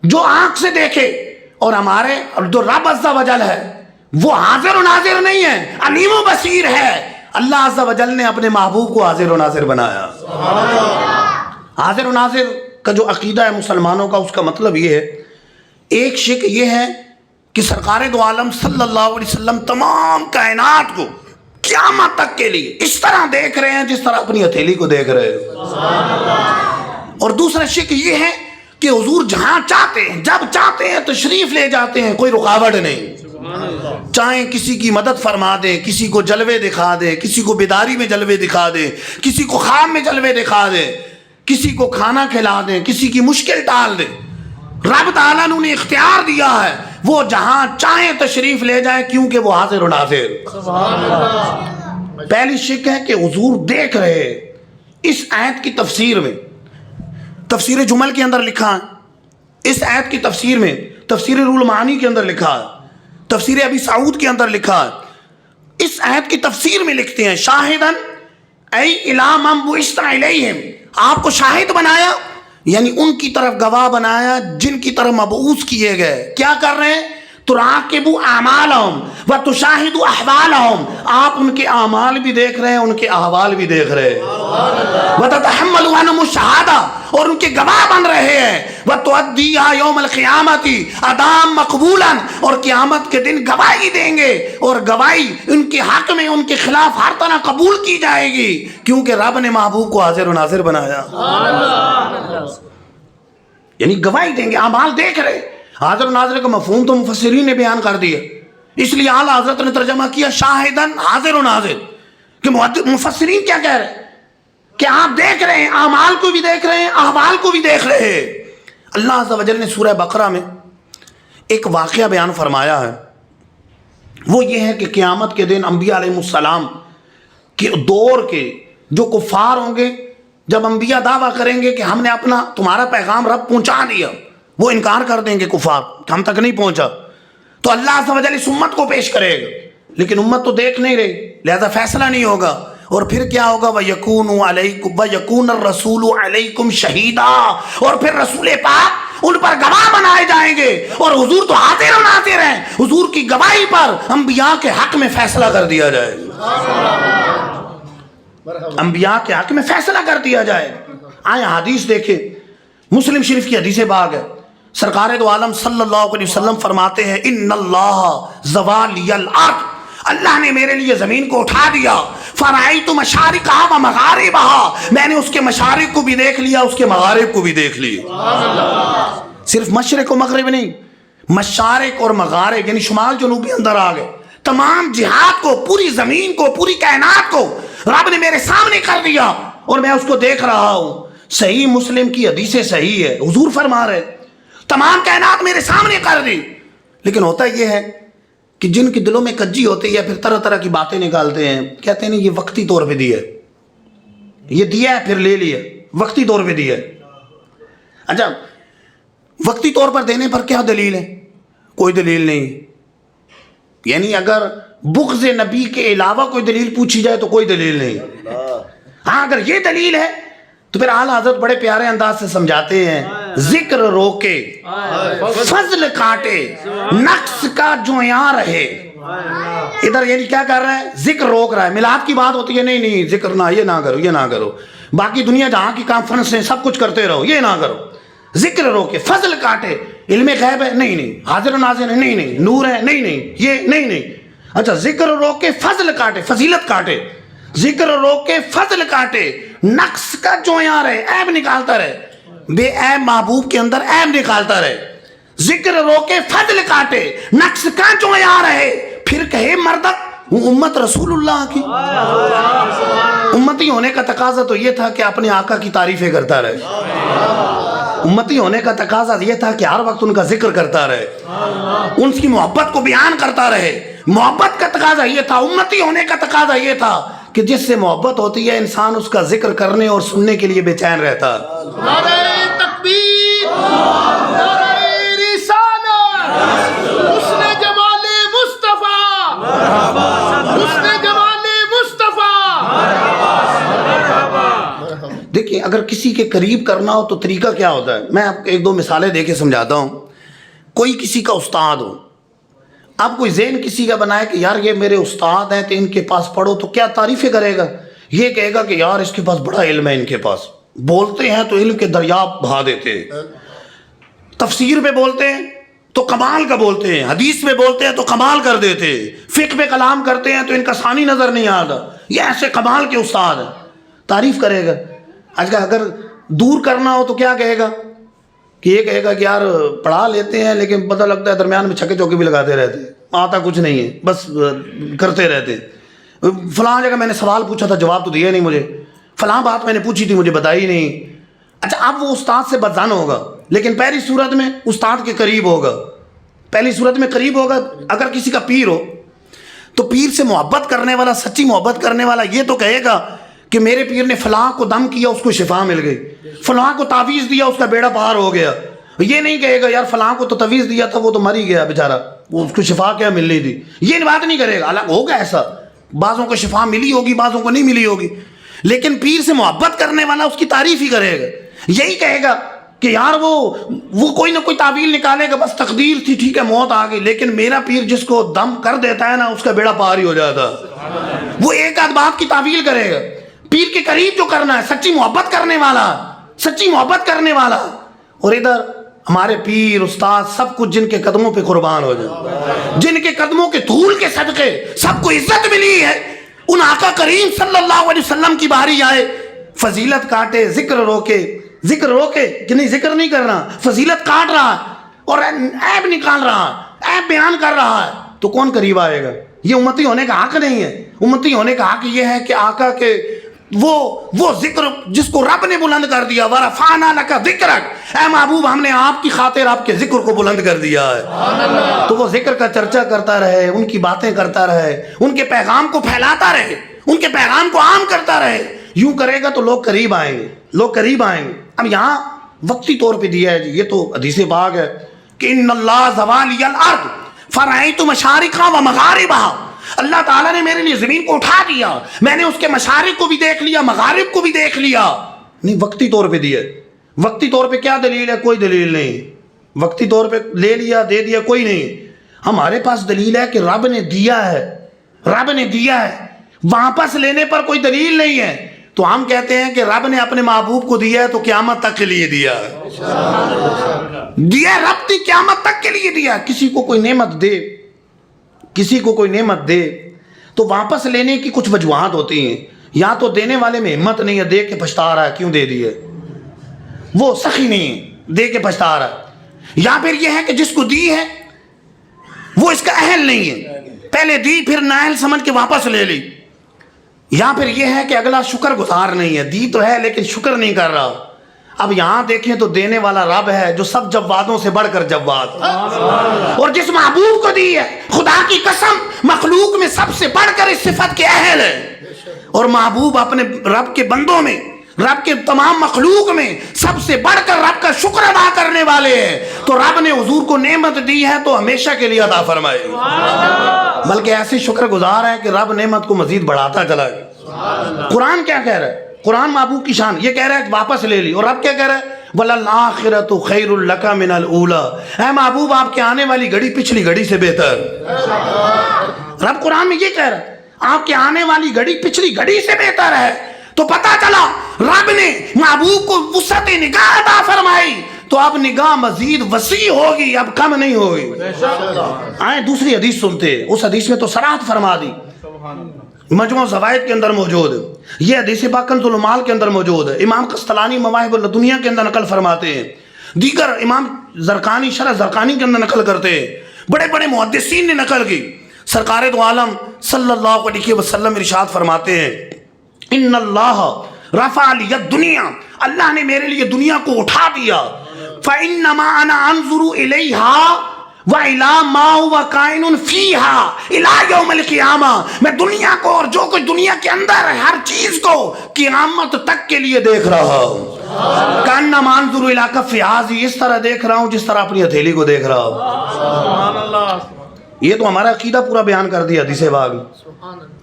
جو آنکھ سے دیکھے۔ اور ہمارے جو رب عز و جل ہے وہ حاضر و ناظر نہیں ہے، علیم و بصیر ہے۔ اللہ عز و جل نے اپنے محبوب کو حاضر و ناظر بنایا۔ حاضر و ناظر کا جو عقیدہ ہے مسلمانوں کا، اس کا مطلب یہ ہے، ایک شک یہ ہے کہ سرکار دو عالم صلی اللہ علیہ وسلم تمام کائنات کو قیامت تک کے لیے اس طرح دیکھ رہے ہیں جس طرح اپنی ہتھیلی کو دیکھ رہے ہیں۔ اور دوسرا شک یہ ہے کہ حضور جہاں چاہتے ہیں جب چاہتے ہیں تشریف لے جاتے ہیں، کوئی رکاوٹ نہیں۔ چاہیں کسی کی مدد فرما دیں، کسی کو جلوے دکھا دیں، کسی کو بیداری میں جلوے دکھا دیں، کسی کو خواب میں جلوے دکھا دیں، کسی کو کھانا کھلا دیں، کسی کی مشکل ٹال دیں۔ رب تعالیٰ نے انہیں اختیار دیا ہے، وہ جہاں چاہیں تشریف لے جائیں کیونکہ وہ حاضر و ناظر۔ پہلی شک ہے کہ حضور دیکھ رہے ہیں۔ اس آیت کی تفسیر میں، تفسیر جمل کے اندر لکھا ہے، اس آیت کی تفسیر میں، تفسیر روح المعانی کے اندر لکھا ہے، تفسیر ابی سعود کے اندر لکھا ہے۔ اس آیت کی تفسیر میں لکھتے ہیں شاہدن ای الی من بعث الیہم، آپ کو شاہد بنایا یعنی ان کی طرف گواہ بنایا جن کی طرف مبعوث کیے گئے۔ کیا کر رہے ہیں؟ تراقبوا اعمالہم وتشاہدوا احوالہم، آپ ان کے اعمال بھی دیکھ رہے ہیں، ان کے احوال بھی دیکھ رہے ہیں۔ وتتحملوا عنہم الشہادہ، اور ان کے گواہ بن رہے ہیں۔ وتؤدیہا یوم القیامۃ ادا مقبولا، اور قیامت کے دن گواہی دیں گے، اور گواہی ان کے حق میں ان کے خلاف ہر طرح قبول کی جائے گی، کیونکہ رب نے محبوب کو حاضر و ناظر بنایا۔ یعنی گواہی دیں گے، اعمال دیکھ رہے۔ حاضر و ناظر کا مفہوم تو مفسرین نے بیان کر دیا، اس لیے اعلیٰ حضرت نے ترجمہ کیا شاہدن حاضر و ناظر، کہ مفسرین کیا کہہ رہے ہیں کہ آپ دیکھ رہے ہیں، اعمال کو بھی دیکھ رہے ہیں، احوال کو بھی دیکھ رہے ہیں۔ اللہ عز و جل نے سورہ بقرہ میں ایک واقعہ بیان فرمایا ہے، وہ یہ ہے کہ قیامت کے دن انبیاء علیہ السلام کے دور کے جو کفار ہوں گے، جب انبیاء دعویٰ کریں گے کہ ہم نے اپنا تمہارا پیغام رب پہنچا دیا، وہ انکار کر دیں گے کفار کہ ہم تک نہیں پہنچا، تو اللہ عز و جل اس امت کو پیش کرے گا، لیکن امت تو دیکھ نہیں رہی، لہذا فیصلہ نہیں ہوگا۔ اور پھر کیا ہوگا؟ وَيَكُونَ الرَّسُولُ عَلَيْكُمْ شَهِيدًا، اور پھر رسول پاک ان پر گواہ بنائے جائیں گے، اور حضور تو حاضر و ناظر ہیں، حضور کی گواہی پر انبیاء کے حق میں فیصلہ کر دیا جائے گا، انبیاء کے حق میں فیصلہ کر دیا جائے گا۔ آئیں حدیث دیکھیں، مسلم شریف کی حدیث پاک ہے، سرکار دو عالم صلی اللہ علیہ وسلم فرماتے ہیں ان اللہ زوالی الارض، اللہ نے میرے لیے زمین کو اٹھا دیا، فرأیت مشارقہا و مغاربہا، میں نے اس کے مشارق کو بھی دیکھ لیا، اس کے مغارب کو بھی دیکھ لیا۔ صرف مشرق و مغرب نہیں، مشارق اور مغارب یعنی شمال جنوبی اندر آ گئے، تمام جہات کو، پوری زمین کو، پوری کائنات کو رب نے میرے سامنے کر دیا، اور میں اس کو دیکھ رہا ہوں۔ صحیح مسلم کی حدیث صحیح ہے، حضور فرما رہے تمام کائنات میرے سامنے کر دی، لیکن ہوتا یہ ہے کہ جن کے دلوں میں کجی ہوتی ہے یا پھر طرح طرح کی باتیں نکالتے ہیں، کہتے ہیں یہ وقتی طور پہ دیا ہے، یہ دیا ہے پھر لے لیا، وقتی طور پہ دیا ہے۔ اچھا وقتی طور پر دینے پر کیا دلیل ہے؟ کوئی دلیل نہیں، یعنی اگر بغض نبی کے علاوہ کوئی دلیل پوچھی جائے تو کوئی دلیل نہیں. ہاں اگر یہ دلیل ہے تو پھر اعلیٰ حضرت بڑے پیارے انداز سے سمجھاتے ہیں ذکر روکے فضل کاٹے نقص کا جویاں رہے. ادھر یعنی کیا کر رہا ہے؟ ذکر روک رہا ہے. میلاد کی بات ہوتی ہے نہیں ذکر نہ، یہ نہ کرو، یہ نہ کرو. باقی دنیا جہاں کی کانفرنس ہیں سب کچھ کرتے رہو، یہ نہ کرو. ذکر روکے فضل کاٹے. علم غیب ہے نہیں حاضر و ناظر ہے نہیں نور ہے نہیں یہ نہیں. اچھا ذکر روکے فضل کاٹے، فضیلت کاٹے. ذکر روکے فضل کاٹے نقص کا جویاں رہے، عیب نکالتا رہے، بے عیب محبوب کے اندر عیب نکالتا رہے. ذکر روکے فضل کاٹے نقص کا جویاں رہے. پھر کہے مردک امت رسول اللہ کی. امتی ہونے کا تقاضا تو یہ تھا کہ اپنے آقا کی تعریفیں کرتا رہے. امتی ہونے کا تقاضا یہ تھا کہ ہر وقت ان کا ذکر کرتا رہے، ان کی محبت کو بیان کرتا رہے. محبت کا تقاضا یہ تھا. امتی ہونے کا تقاضا یہ تھا کہ جس سے محبت ہوتی ہے انسان اس کا ذکر کرنے اور سننے کے لیے بے چین رہتا. نعرہ تکبیر، نعرہ رسالت، حسن جمال مصطفیٰ، حسن جمال مصطفیٰ. دیکھیں اگر کسی کے قریب کرنا ہو تو طریقہ کیا ہوتا ہے؟ میں آپ کو ایک دو مثالیں دے کے سمجھاتا ہوں. کوئی کسی کا استاد ہو، آپ کوئی ذہن کسی کا بنائے کہ یار یہ میرے استاد ہیں تو ان کے پاس پڑھو، تو کیا تعریفیں کرے گا؟ یہ کہے گا کہ یار اس کے پاس بڑا علم ہے، ان کے پاس بولتے ہیں تو علم کے دریاب بہا دیتے ہیں، تفسیر پہ بولتے ہیں تو کمال کا بولتے ہیں، حدیث پہ بولتے ہیں تو کمال کر دیتے ہیں، فقہ پہ کلام کرتے ہیں تو ان کا ثانی نظر نہیں آتا، یہ ایسے کمال کے استاد ہیں. تعریف کرے گا. اگر دور کرنا ہو تو کیا کہے گا؟ کہ یہ کہے گا کہ یار پڑھا لیتے ہیں لیکن پتہ لگتا ہے درمیان میں چھکے چوکے بھی لگاتے رہتے ہیں، آتا کچھ نہیں ہے، بس کرتے رہتے ہیں. فلاں جگہ میں نے سوال پوچھا تھا جواب تو دیا نہیں مجھے، فلاں بات میں نے پوچھی تھی مجھے بتائی نہیں. اچھا اب وہ استاد سے بدظن ہوگا لیکن پہلی صورت میں استاد کے قریب ہوگا، پہلی صورت میں قریب ہوگا. اگر کسی کا پیر ہو تو پیر سے محبت کرنے والا، سچی محبت کرنے والا یہ تو کہے گا کہ میرے پیر نے فلاں کو دم کیا اس کو شفا مل گئی، فلاں کو تعویذ دیا اس کا بیڑا پار ہو گیا. یہ نہیں کہے گا یار فلاں کو تو تعویذ دیا تھا وہ تو مر ہی گیا بیچارہ، وہ اس کو شفا کیا ملنی تھی. یہ بات نہیں کرے گا. الگ ہوگا ایسا، بعضوں کو شفا ملی ہوگی بعضوں کو نہیں ملی ہوگی، لیکن پیر سے محبت کرنے والا اس کی تعریف ہی کرے گا. یہی کہے گا کہ یار وہ کوئی نہ کوئی تعویل نکالے گا، بس تقدیر تھی ٹھیک ہے موت آ گئی، لیکن میرا پیر جس کو دم کر دیتا ہے نا اس کا بیڑا پار ہی ہو جاتا. وہ ایک آدھ بات کی تعویل کرے گا. پیر کے قریب جو کرنا ہے سچی محبت کرنے والا، سچی محبت کرنے والا. اور ادھر ہمارے پیر استاد سب کچھ جن کے قدموں پہ قربان ہو جائے، جن کے قدموں کے دھول کے صدقے سب کو عزت ملی ہے، ان آقا کریم صلی اللہ علیہ وسلم کی باری آئے فضیلت کاٹے ذکر روکے. ذکر روکے کہ نہیں ذکر نہیں کرنا، فضیلت کاٹ رہا ہے اور عیب نکال رہا ہے، عیب بیان کر رہا ہے، تو کون قریب آئے گا؟ یہ امتی ہونے کا حق نہیں ہے. امتی ہونے کا حق یہ ہے کہ آقا کے وہ ذکر جس کو رب نے بلند کر دیا، وَرَفَعْنَا لَكَ ذِكْرَكَ، اے محبوب ہم نے آپ کی خاطر آپ کے ذکر کو بلند کر دیا ہے. تو وہ ذکر کا چرچا کرتا رہے، ان کی باتیں کرتا رہے، ان کے پیغام کو پھیلاتا رہے، ان کے پیغام کو عام کرتا رہے. یوں کرے گا تو لوگ قریب آئیں گے، لوگ قریب آئیں گے. اب یہاں وقتی طور پہ دیا ہے جی، یہ تو حدیث پاک ہے کہ ان اللہ زوالی الارض فرأیت مشارقها ومغاربها، اللہ تعالیٰ نے میرے لیے زمین کو اٹھا دیا، میں نے اس کے مشارق کو بھی دیکھ لیا مغارب کو بھی دیکھ لیا. نہیں وقتی طور پہ دیا. وقتی طور پہ کیا دلیل ہے؟ کوئی دلیل نہیں. وقتی طور پہ لے لیا دے دیا کوئی نہیں. ہمارے پاس دلیل ہے کہ رب نے دیا ہے، رب نے دیا ہے، واپس لینے پر کوئی دلیل نہیں ہے. تو ہم کہتے ہیں کہ رب نے اپنے محبوب کو دیا ہے تو قیامت تک کے لیے دیا ہے، دیا رب نے قیامت تک کے لیے دیا. کسی کو کوئی نعمت دے، کسی کو کوئی نعمت دے تو واپس لینے کی کچھ وجوہات ہوتی ہیں. یا تو دینے والے میں ہمت نہیں ہے، دے کے پچھتا رہا ہے کیوں دے دیے، وہ سخی نہیں ہے دے کے پچھتا رہا ہے. یا پھر یہ ہے کہ جس کو دی ہے وہ اس کا اہل نہیں ہے، پہلے دی پھر نااہل سمجھ کے واپس لے لی. یا پھر یہ ہے کہ اگلا شکر گزار نہیں ہے، دی تو ہے لیکن شکر نہیں کر رہا. اب یہاں دیکھیں تو دینے والا رب ہے جو سب جوادوں سے بڑھ کر جواد، اور جس محبوب کو دی ہے خدا کی قسم مخلوق میں سب سے بڑھ کر اس صفت کے اہل ہے. اور محبوب اپنے رب کے بندوں میں رب کے تمام مخلوق میں سب سے بڑھ کر رب کا شکر ادا کرنے والے ہیں، تو رب نے حضور کو نعمت دی ہے تو ہمیشہ کے لیے عطا فرمائے، بلکہ ایسے شکر گزار ہے کہ رب نعمت کو مزید بڑھاتا چلا گیا۔ قرآن کیا کہہ رہا ہے؟ قرآن محبوب کی شان یہ کہہ رہا ہے کہ واپس لے لی، اور رب کیا کہہ رہا ہے؟ وَلَلْآخِرَةُ خَيْرٌ لَكَ مِنَ الْأُولَىٰ، اے محبوب آپ کے آنے والی گھڑی پچھلی گھڑی سے بہتر۔ رب قرآن میں یہ کہہ رہا ہے آپ کے آنے والی گھڑی پچھلی گھڑی سے بہتر ہے، تو پتہ چلا رب نے محبوب کو وسعت نگاہ عطا فرمائی تو اب نگاہ مزید وسیع ہوگی، اب کم نہیں ہوگی۔ آئیں دوسری حدیث سنتے ہیں، اس حدیث میں تو صراحت فرما دی، مجموع زوائد کے اندر موجود ہے، یہ حدیث پاک کنز المال کے اندر موجود ہے، امام قسطلانی مواہب اللدنیہ کے اندر نقل فرماتے ہیں، دیگر امام زرقانی شرح زرقانی کے اندر نقل کرتے ہیں، بڑے بڑے محدثین نے نقل کی۔ سرکار دو عالم صلی اللہ علیہ وسلم ارشاد فرماتے ہیں ان اللہ رفع لی الدنیا، اللہ نے میرے لیے دنیا کو اٹھا دیا، فإنما انا انظر الیہا وَإِلَىٰ مَا هُوَ كَائِنٌ فِيهَا إِلَىٰ يَوْمِ الْقِيَامَةِ، میں دنیا کو اور جو کچھ دنیا کے اندر ہے ہر چیز کو قیامت تک کے لیے دیکھ رہا ہوں، كَأَنَّمَا أَنظُرُ إِلَىٰ كَفِّ هَٰذِهِ، اس طرح دیکھ رہا ہوں جس طرح اپنی ہتھیلی کو دیکھ رہا ہوں۔ یہ تو ہمارا عقیدہ پورا بیان کر دیا حدیث پاک،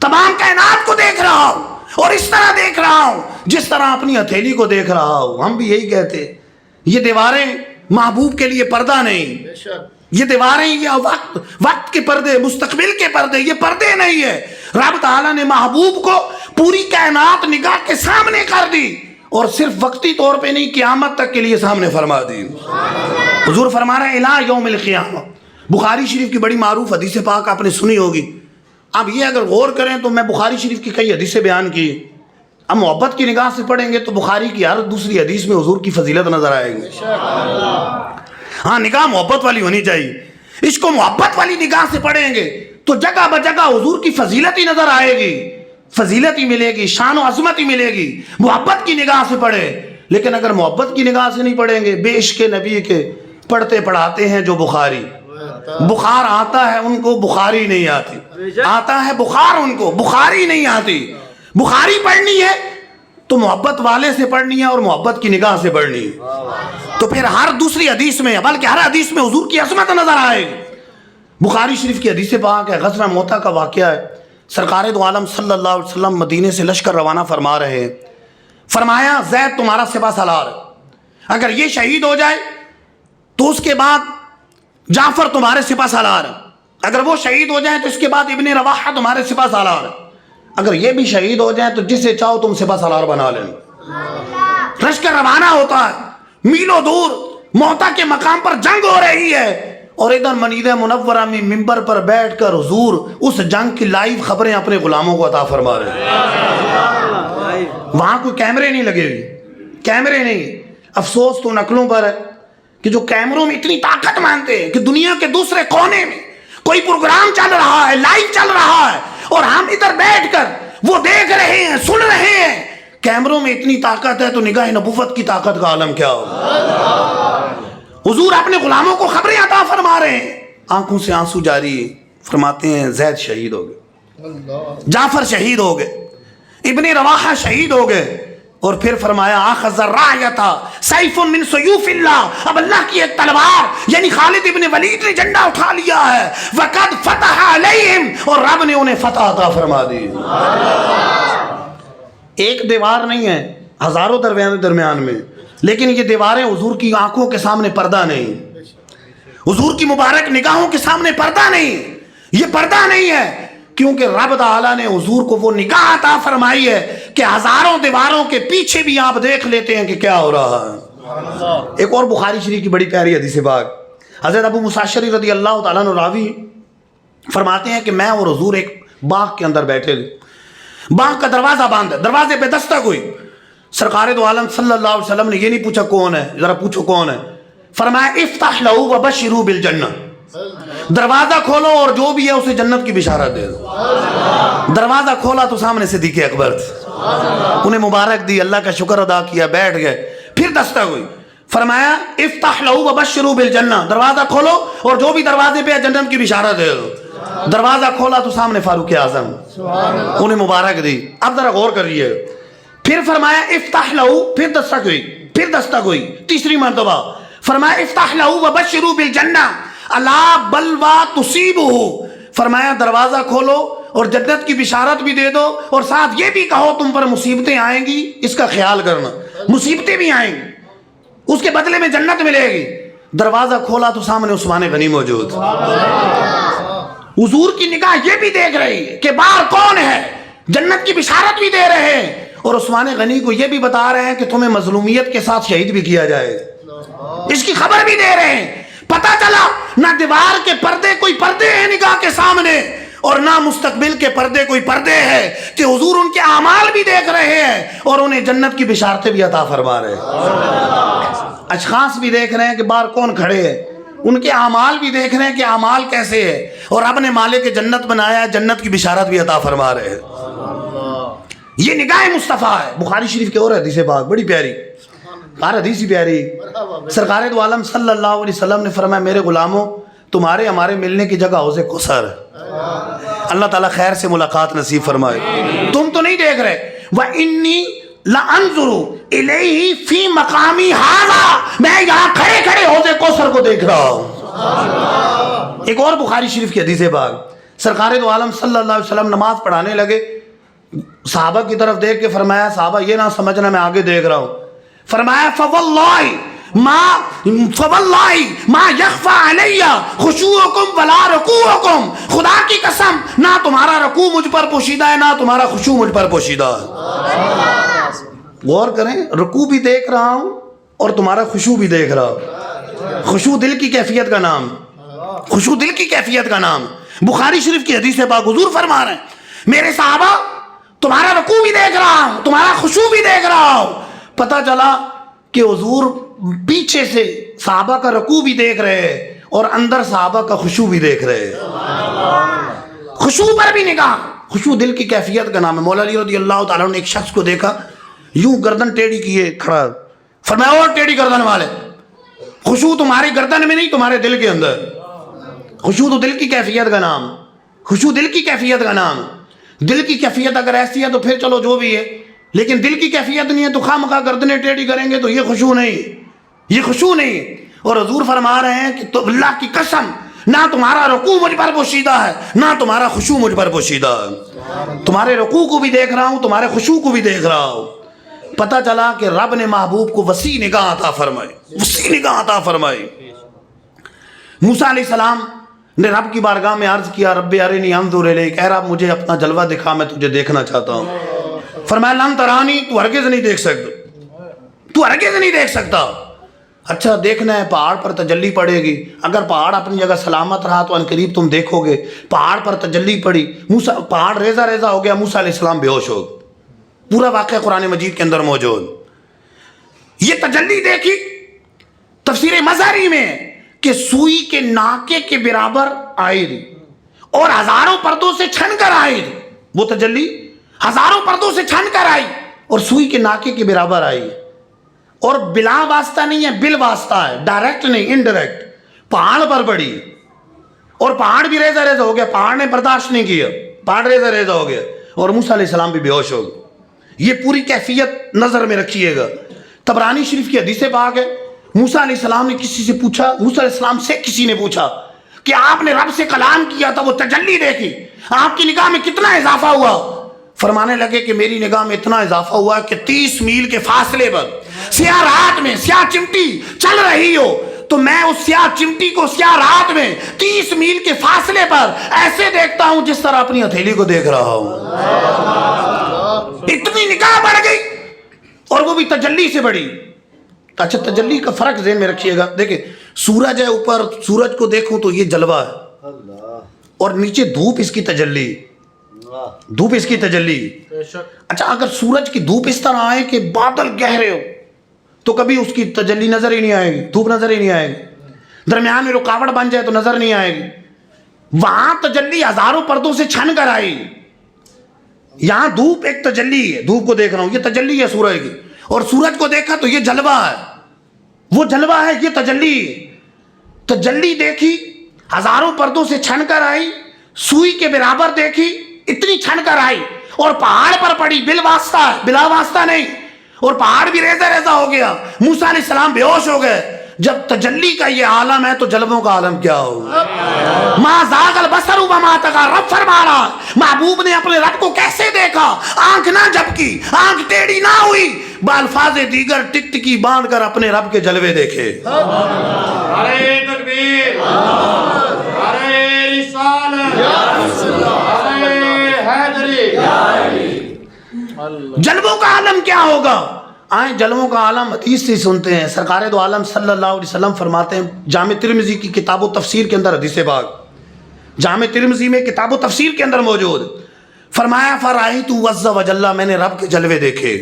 تمام کائنات کو دیکھ رہا ہوں اور اس طرح دیکھ رہا ہوں جس طرح اپنی ہتھیلی کو دیکھ رہا ہوں۔ ہم بھی یہی کہتے ہیں، یہ دیواریں محبوب کے لیے پردہ نہیں، یہ دیواریں یہ وقت کے پردے، مستقبل کے پردے، یہ پردے نہیں ہے۔ رب تعالیٰ نے محبوب کو پوری کائنات نگاہ کے سامنے کر دی، اور صرف وقتی طور پہ نہیں، قیامت تک کے لیے سامنے فرما دی۔ حضور فرما رہے ہیں الی یوم القیامہ، بخاری شریف کی بڑی معروف حدیث پاک آپ نے سنی ہوگی۔ اب یہ اگر غور کریں تو میں بخاری شریف کی کئی حدیثیں بیان کی، اب محبت کی نگاہ سے پڑھیں گے تو بخاری کی ہر دوسری حدیث میں حضور کی فضیلت نظر آئے گی۔ ہاں نگاہ محبت والی ہونی چاہیے، اس کو محبت والی نگاہ سے پڑھیں گے تو جگہ بجگہ حضور کی فضیلت ہی نظر آئے گی، فضیلت ہی ملے گی، شان و عظمت ہی ملے گی، محبت کی نگاہ سے پڑھیں۔ لیکن اگر محبت کی نگاہ سے نہیں پڑھیں گے، بے عشق نبی کے پڑھتے پڑھاتے ہیں جو بخاری، بخار آتا ہے ان کو بخاری نہیں آتی، آتا ہے بخار ان کو بخاری نہیں آتی۔ بخاری پڑھنی ہے تو محبت والے سے پڑھنی ہے اور محبت کی نگاہ سے پڑھنی ہے، تو پھر ہر دوسری حدیث میں بلکہ ہر حدیث میں حضور کی عظمت نظر آئے گی۔ بخاری شریف کی حدیث پاک ہے، غزوہ موتا کا واقعہ ہے، سرکار دو عالم صلی اللہ علیہ وسلم مدینے سے لشکر روانہ فرما رہے ہیں، فرمایا زید تمہارا سپہ سالار ہے، اگر یہ شہید ہو جائے تو اس کے بعد جعفر تمہارے سپہ سالار ہے، اگر وہ شہید ہو جائیں تو اس کے بعد ابن رواحہ تمہارے سپہ سالار ہے، اگر یہ بھی شہید ہو جائیں تو جسے چاہو تم سپہ سالار بنا لیں۔ لشکر روانہ ہوتا ہے، میلوں دور موتا کے مقام پر جنگ ہو رہی ہے، اور ادھر مدینہ منورہ میں منبر پر بیٹھ کر حضور اس جنگ کی لائیو خبریں اپنے غلاموں کو عطا فرما رہے ہیں۔ وہاں کوئی کیمرے نہیں لگے ہوئے، کیمرے نہیں، افسوس تو نقلوں پر ہے کہ جو کیمروں میں اتنی طاقت مانتے ہیں کہ دنیا کے دوسرے کونے میں کوئی پروگرام چل رہا ہے، لائیو چل رہا ہے، اور ہم ادھر بیٹھ کر وہ دیکھ رہے ہیں، سن رہے ہیں۔ کیمروں میں اتنی طاقت ہے تو نگاہ نبوت کی طاقت کا عالم کیا ہوگا؟ حضور اپنے غلاموں کو خبریں عطا فرما رہے ہیں، آنکھوں سے آنسو جاری، فرماتے ہیں زید شہید ہو گئے، جعفر شہید ہو گئے، ابن رواحہ شہید ہو گئے، اور پھر فرمایا آخذ الرایۃ سیف من سیوف اللہ، اب اللہ کی ایک تلوار یعنی خالد ابن ولید نے جھنڈا اٹھا لیا ہے، وقد فتح علیہم، اور رب نے انہیں فتح عطا فرما دی۔ ایک دیوار نہیں ہے، ہزاروں درمیان میں، لیکن یہ دیواریں حضور کی آنکھوں کے سامنے پردہ نہیں، حضور کی مبارک نگاہوں کے سامنے پردہ نہیں، یہ پردہ نہیں ہے، کیونکہ رب تعالیٰ نے حضور کو وہ نگاہ عطا فرمائی ہے کہ ہزاروں دیواروں کے پیچھے بھی آپ دیکھ لیتے ہیں کہ کیا ہو رہا ہے۔ ایک اور بخاری شریف کی بڑی پیاری حدیث پاک، حضرت ابو موسیٰ اشعری رضی اللہ تعالیٰ عنہ راوی فرماتے ہیں کہ میں اور حضور ایک باغ کے اندر بیٹھے تھے، باغ کا دروازہ بند ہے، دروازے پہ دستک ہوئی، سرکار دو عالم صلی اللہ علیہ وسلم نے یہ نہیں پوچھا کون ہے، ذرا پوچھو کون ہے، فرمایا افتح لہ وبشرہ بالجنہ، دروازہ کھولو اور جو بھی ہے اسے جنت کی بشارت دے دو۔ دروازہ کھولا تو سامنے صدیق اکبر تھے، انہیں مبارک دی، اللہ کا شکر ادا کیا، بیٹھ گئے، پھر دستک ہوئی، فرمایا افتح لہ وبشرہ بالجنہ، دروازہ کھولو اور جو بھی دروازے پہ ہے جنت کی بشارت دے دو۔ دروازہ کھولا تو سامنے فاروق اعظم، انہیں مبارک دی۔ اب ذرا غور کریے، پھر فرمایا افتح لہو، پھر دستک ہوئی تیسری مرتبہ، فرمایا افتح لہو وبشروا بالجنہ الا بلوى تصیبہ، فرمایا دروازہ کھولو اور جنت کی بشارت بھی دے دو، اور ساتھ یہ بھی کہو تم پر مصیبتیں آئیں گی، اس کا خیال کرنا، مصیبتیں بھی آئیں گی، اس کے بدلے میں جنت ملے گی۔ دروازہ کھولا تو سامنے عثمان غنی موجود، حضور کی نگاہ یہ بھی دیکھ رہی ہے کہ باہر کون ہے، جنت کی بشارت بھی دے رہے ہیں، اور عثمان غنی کو یہ بھی بتا رہے ہیں کہ تمہیں مظلومیت کے ساتھ شہید بھی کیا جائے گا، اس کی خبر بھی دے رہے ہیں۔ پتہ چلا نہ دیوار کے پردے کوئی پردے ہیں نگاہ کے سامنے، اور نہ مستقبل کے پردے کوئی پردے ہیں، کہ حضور ان کے اعمال بھی دیکھ رہے ہیں اور انہیں جنت کی بشارتیں بھی عطا فرما رہے ہیں، اشخاص بھی دیکھ رہے ہیں کہ باہر کون کھڑے ہیں، ان کے اعمال بھی دیکھ رہے ہیں کہ اعمال کیسے ہے، اور رب نے مالک جنت بنایا ہے، جنت کی بشارت بھی عطا فرما رہے ہیں۔ یہ نگاہ مصطفیٰ ہے۔ بخاری شریف کے اور حدیث پاک بڑی پیاری، ہر حدیث ہی پیاری۔ سرکار دو عالم صلی اللہ علیہ وسلم نے فرمایا میرے غلاموں تمہارے ہمارے ملنے کی جگہ حوض کوثر ہے، اللہ تعالیٰ خیر سے ملاقات نصیب فرمائے۔ تم تو نہیں دیکھ رہے، وَإِنِّي لَأَنظُرُ إِلَيْهِ فِي مَقَامِي هَذَا، میں یہاں کھڑے کھڑے حوض کوثر کو دیکھ رہا ہوں۔ ایک اور بخاری شریف کی حدیث پاک، سرکار دو عالم صلی اللہ علیہ وسلم نماز پڑھانے لگے، صحابہ کی طرف دیکھ کے فرمایا صحابہ یہ نہ سمجھنا میں آگے دیکھ رہا ہوں، فرمایا فواللہ ما یخفی علی خشوعکم ولا رکوعکم، خدا کی قسم نہ تمہارا رکوع مجھ پر پوشیدہ ہے نہ تمہارا خشوع مجھ پر پوشیدہ ہے۔ غور کریں، رکوع بھی دیکھ رہا ہوں اور تمہارا خشوع بھی دیکھ رہا ہوں۔ خشوع دل کی کیفیت کا نام، خشوع دل کی کیفیت کا نام۔ بخاری شریف کی حدیث پاک حضور فرما رہے ہیں میرے صحابہ تمہارا رکوع بھی دیکھ رہا ہوں تمہارا خشوع بھی دیکھ رہا ہوں۔ پتہ چلا کہ حضور پیچھے سے صحابہ کا رکوع بھی دیکھ رہے ہیں اور اندر صحابہ کا خشوع بھی دیکھ رہے ہیں۔ خشوع پر بھی نگاہ، خشوع دل کی کیفیت کا نام ہے۔ مولا علی رضی اللہ تعالیٰ نے ایک شخص کو دیکھا یوں گردن ٹیڑھی کیے کھڑا، فرمایا اور ٹیڑھی گردن والے، خشوع تمہاری گردن میں نہیں تمہارے دل کے اندر۔ خشوع تو دل کی کیفیت کا نام، خشوع دل کی کیفیت کا نام۔ دل کی کیفیت اگر ایسی ہے تو پھر چلو جو بھی ہے، لیکن دل کی کیفیت نہیں ہے تو خواہ مخواہ گردنیں ٹیڑھی کریں گے تو یہ خشوع نہیں، یہ خشوع نہیں۔ اور حضور فرما رہے ہیں کہ تو اللہ کی قسم نہ تمہارا رکوع مجھ پر پوشیدہ ہے نہ تمہارا خشوع مجھ پر پوشیدہ ہے۔ تمہارے رکوع کو بھی دیکھ رہا ہوں تمہارے خشوع کو بھی دیکھ رہا ہوں۔ پتہ چلا کہ رب نے محبوب کو وسیع نگاہ عطا فرمائی، وسیع نگاہ عطا فرمائی۔ موسیٰ علیہ السلام نے رب کی بارگاہ میں عرض کیا رب ارنی انظر الیک، اے رب مجھے اپنا جلوہ دکھا میں تجھے دیکھنا چاہتا ہوں۔ فرمایا لن ترانی، تو ہرگز نہیں دیکھ سکتا، تو ہرگز نہیں دیکھ سکتا۔ اچھا دیکھنا ہے پہاڑ پر تجلی پڑے گی، اگر پہاڑ اپنی جگہ سلامت رہا تو عنقریب تم دیکھو گے۔ پہاڑ پر تجلی پڑی، پہاڑ ریزہ ریزہ ہو گیا، موسیٰ علیہ السلام بے ہوش ہو گئے۔ پورا واقعہ قرآن مجید کے اندر موجود۔ یہ تجلی دیکھی تفسیر مظہری میں کہ سوئی کے ناکے کے برابر آئی تھی اور ہزاروں پردوں سے چھن کر آئی تھی، وہ تجلی ہزاروں پردوں سے چھن کر آئی اور سوئی کے ناکے کے برابر آئی، اور بلا واسطہ نہیں ہے بل واسطہ ہے، ڈائریکٹ نہیں انڈائریکٹ۔ پہاڑ پر پڑی اور پہاڑ بھی ریزہ ریزہ ہو گیا، پہاڑ نے برداشت نہیں کیا، پہاڑ ریزہ ریزہ ہو گیا اور موسیٰ علیہ السلام بھی بے ہوش ہو گئے۔ یہ پوری کیفیت نظر میں رکھیے گا۔ طبرانی شریف کی حدیث پاک ہے، موسیٰ علیہ السلام نے کسی سے پوچھا، موسیٰ علیہ السلام سے کسی نے پوچھا کہ آپ نے رب سے کلام کیا تھا، وہ تجلی دیکھی، آپ کی نگاہ میں کتنا اضافہ ہوا؟ فرمانے لگے کہ میری نگاہ میں اتنا اضافہ ہوا کہ 30 میل کے فاصلے پر سیاہ رات میں سیاہ چمٹی چل رہی ہو تو میں اس سیاہ چمٹی کو سیاہ رات میں 30 میل کے فاصلے پر ایسے دیکھتا ہوں جس طرح اپنی ہتھیلی کو دیکھ رہا ہوں۔ اتنی نگاہ بڑھ گئی اور وہ بھی تجلی سے بڑی۔ اچھا تجلی کا فرق ذہن میں رکھیے گا، دیکھیں سورج ہے اوپر، سورج کو دیکھوں تو یہ جلوہ ہے اور نیچے دھوپ اس کی تجلی، دھوپ اس کی تجلی۔ اچھا اگر سورج کی دھوپ اس طرح آئے کہ بادل گہرے ہو تو کبھی اس کی تجلی نظر ہی نہیں آئے گی، دھوپ نظر ہی نہیں آئے گی، درمیان میں رکاوٹ بن جائے تو نظر نہیں آئے گی۔ وہاں تجلی ہزاروں پردوں سے چھن کر آئی، یہاں دھوپ ایک تجلی ہے، دھوپ کو دیکھ رہا ہوں یہ تجلی ہے سورج کی، اور سورج کو دیکھا تو یہ جلوہ ہے، وہ جلوہ ہے، یہ تجلی ہے۔ تجلی دیکھی ہزاروں پردوں سے چھن کر آئی، سوئی کے برابر دیکھی اتنی چھن کر آئی، اور پہاڑ پر پڑی بالواسطہ، بلا واسطہ نہیں، اور پہاڑ بھی ریزہ ریزہ ہو گیا، موسیٰ علیہ السلام بے ہوش ہو گئے۔ جب تجلی کا یہ عالم ہے تو جلووں کا عالم کیا ہوگا؟ ما زاغ البصر وما طغى، رب فرما رہا محبوب نے اپنے رب کو کیسے دیکھا، آنکھ نہ جھپکی، آنکھ ٹیڑھی نہ ہوئی، بالفاظ دیگر ٹک ٹکی باندھ کر اپنے رب کے جلوے دیکھے۔ نعرہ تکبیر، نعرہ رسالت، نعرہ حیدری۔ جلووں کا عالم کیا ہوگا؟ آئیں جلووں کا عالم حدیث سے سنتے ہیں۔ سرکار دو عالم صلی اللہ علیہ وسلم فرماتے ہیں، جامع ترمذی کی کتاب و تفسیر کے اندر حدیث پاک، جامع ترمذی میں کتاب و تفسیر کے اندر موجود، فرمایا فرائیت عز وجل، میں نے رب کے جلوے دیکھے،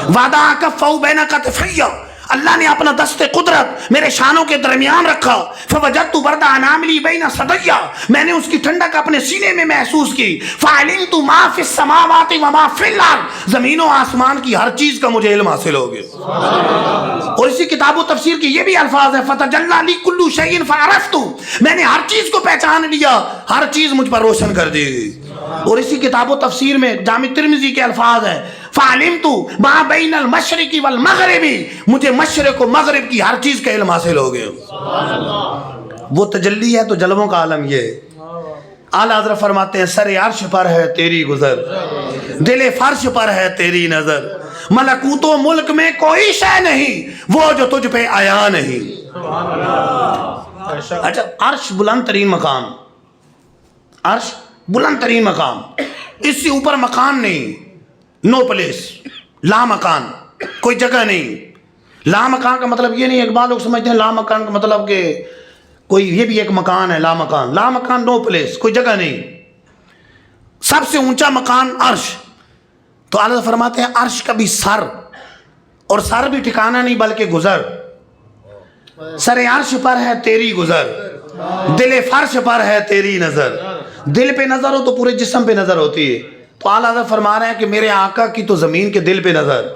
وضع کفہ بین کتفی، اللہ نے اپنا دست قدرت میرے شانوں کے درمیان رکھا، فوجدت برد اناملی بین صدیہ، میں نے اس کی ٹھنڈک اپنے سینے میں محسوس کی، فعلمت ما فی السماوات وما فی الارض، زمین و آسمان کی ہر چیز کا مجھے علم حاصل ہو گیا۔ اور اسی کتاب و تفسیر کے یہ بھی الفاظ ہے، فتجلی لی کل شیء فعرفت، میں نے ہر چیز کو پہچان لیا، ہر چیز مجھ پر روشن کر دی گئی۔ اور اسی کتاب و تفسیر میں جامع ترمذی کے الفاظ ہیں، فعلمت ما بین المشرق والمغرب، مجھے مشرق و مغرب کی ہر چیز کا علم حاصل ہو گیا۔ وہ تجلی ہے تو جلووں کا عالم یہ ہے۔ اعلیٰ حضرت فرماتے ہیں، سر عرش پر ہے تیری گزر، دل فرش پر ہے تیری نظر، ملکوت و ملک میں کوئی شے نہیں وہ جو تجھ پہ آیا نہیں۔ اچھا، عرش بلند ترین مقام، عرش بلند ترین مقام، اس سے اوپر مکان نہیں، نو پلیس، لا مکان، کوئی جگہ نہیں۔ لا مکان کا مطلب یہ نہیں، اقبال لوگ سمجھتے ہیں لا مکان کا مطلب کہ کوئی یہ بھی ایک مکان ہے، لا مکان، لا مکان نو پلیس، کوئی جگہ نہیں۔ سب سے اونچا مکان عرش، تو اعلیٰ فرماتے ہیں عرش کا بھی سر، اور سر بھی ٹھکانہ نہیں بلکہ گزر، سر عرش پر ہے تیری گزر، دل فرش پر ہے تیری نظر۔ دل پہ نظر ہو تو پورے جسم پہ نظر ہوتی ہے، تو اعلیٰ حضرت فرما رہے ہیں کہ میرے آقا کی تو زمین کے دل پہ نظر،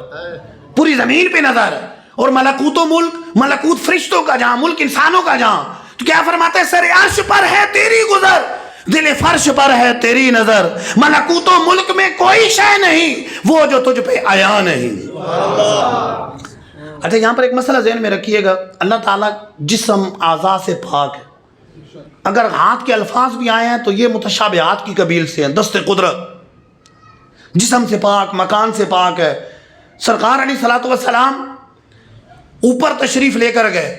پوری زمین پہ نظر ہے، اور ملکوت و ملک، ملکوت فرشتوں کا جہاں، ملک انسانوں کا جہاں، تو کیا فرماتے ہیں، سر عرش پر ہے تیری گزر، دل فرش پر ہے تیری نظر، ملکوت و ملک میں کوئی شے نہیں وہ جو تجھ پہ آیا نہیں۔ اچھا، یہاں پر ایک مسئلہ ذہن میں رکھیے گا، اللہ تعالیٰ جسم اعضاء سے پاک ہے، اگر ہاتھ کے الفاظ بھی آئے ہیں تو یہ متشابہات کی قبیل سے ہیں، دست قدرت، جسم سے پاک، مکان سے پاک ہے۔ سرکار علیہ الصلوۃ والسلام اوپر تشریف لے کر گئے،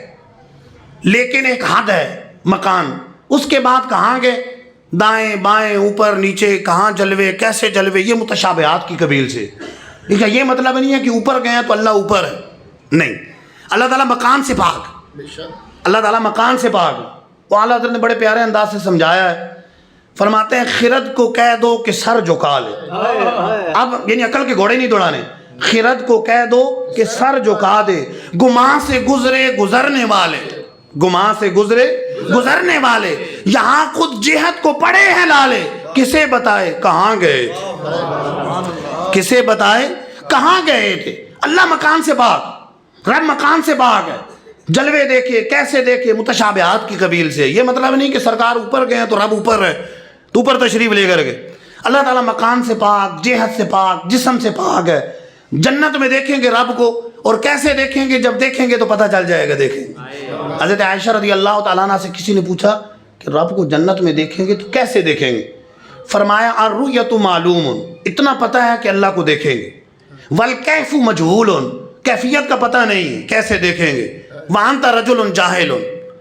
لیکن ایک حد ہے مکان، اس کے بعد کہاں گئے، دائیں بائیں اوپر نیچے، کہاں جلوے، کیسے جلوے، یہ متشابہات کی قبیل سے۔ لیکن یہ مطلب نہیں ہے کہ اوپر گئے ہیں تو اللہ اوپر ہے، نہیں، اللہ تعالیٰ مکان سے پاک، اللہ تعالیٰ مکان سے پاک۔ وہ اعلیٰ حضرت نے بڑے پیارے انداز سے سمجھایا ہے، فرماتے ہیں خرد کو کہہ دو کہ سر جھکا لے، اب یعنی عقل کے گھوڑے نہیں دوڑانے، خرد کو کہہ دو کہ سر جھکا دے، گماں سے گزرے گزرنے والے، گماں سے گزرے گزرنے والے، یہاں خود جہت کو پڑے ہیں لالے، کسے بتائے کہاں گئے تھے، کسے بتائے کہاں گئے تھے۔ اللہ مکان سے پاک، رب مکان سے پاک ہے، جلوے دیکھے کیسے دیکھے، متشابہات کی قبیل سے۔ یہ مطلب نہیں کہ سرکار اوپر گئے تو رب اوپر ہے تو اوپر تشریف لے کر گئے، اللہ تعالیٰ مکان سے پاک، جہت سے پاک، جسم سے پاک ہے۔ جنت میں دیکھیں گے رب کو، اور کیسے دیکھیں گے، جب دیکھیں گے تو پتہ چل جائے گا۔ دیکھیں حضرت عائشہ رضی اللہ تعالیٰ عنہ سے کسی نے پوچھا کہ رب کو جنت میں دیکھیں گے تو کیسے دیکھیں گے، فرمایا الرؤیۃ معلوم، اتنا پتہ ہے کہ اللہ کو دیکھیں گے، والکیف مجہول، کیفیت کا پتہ نہیں کیسے دیکھیں گے، وانت رجل جاہل،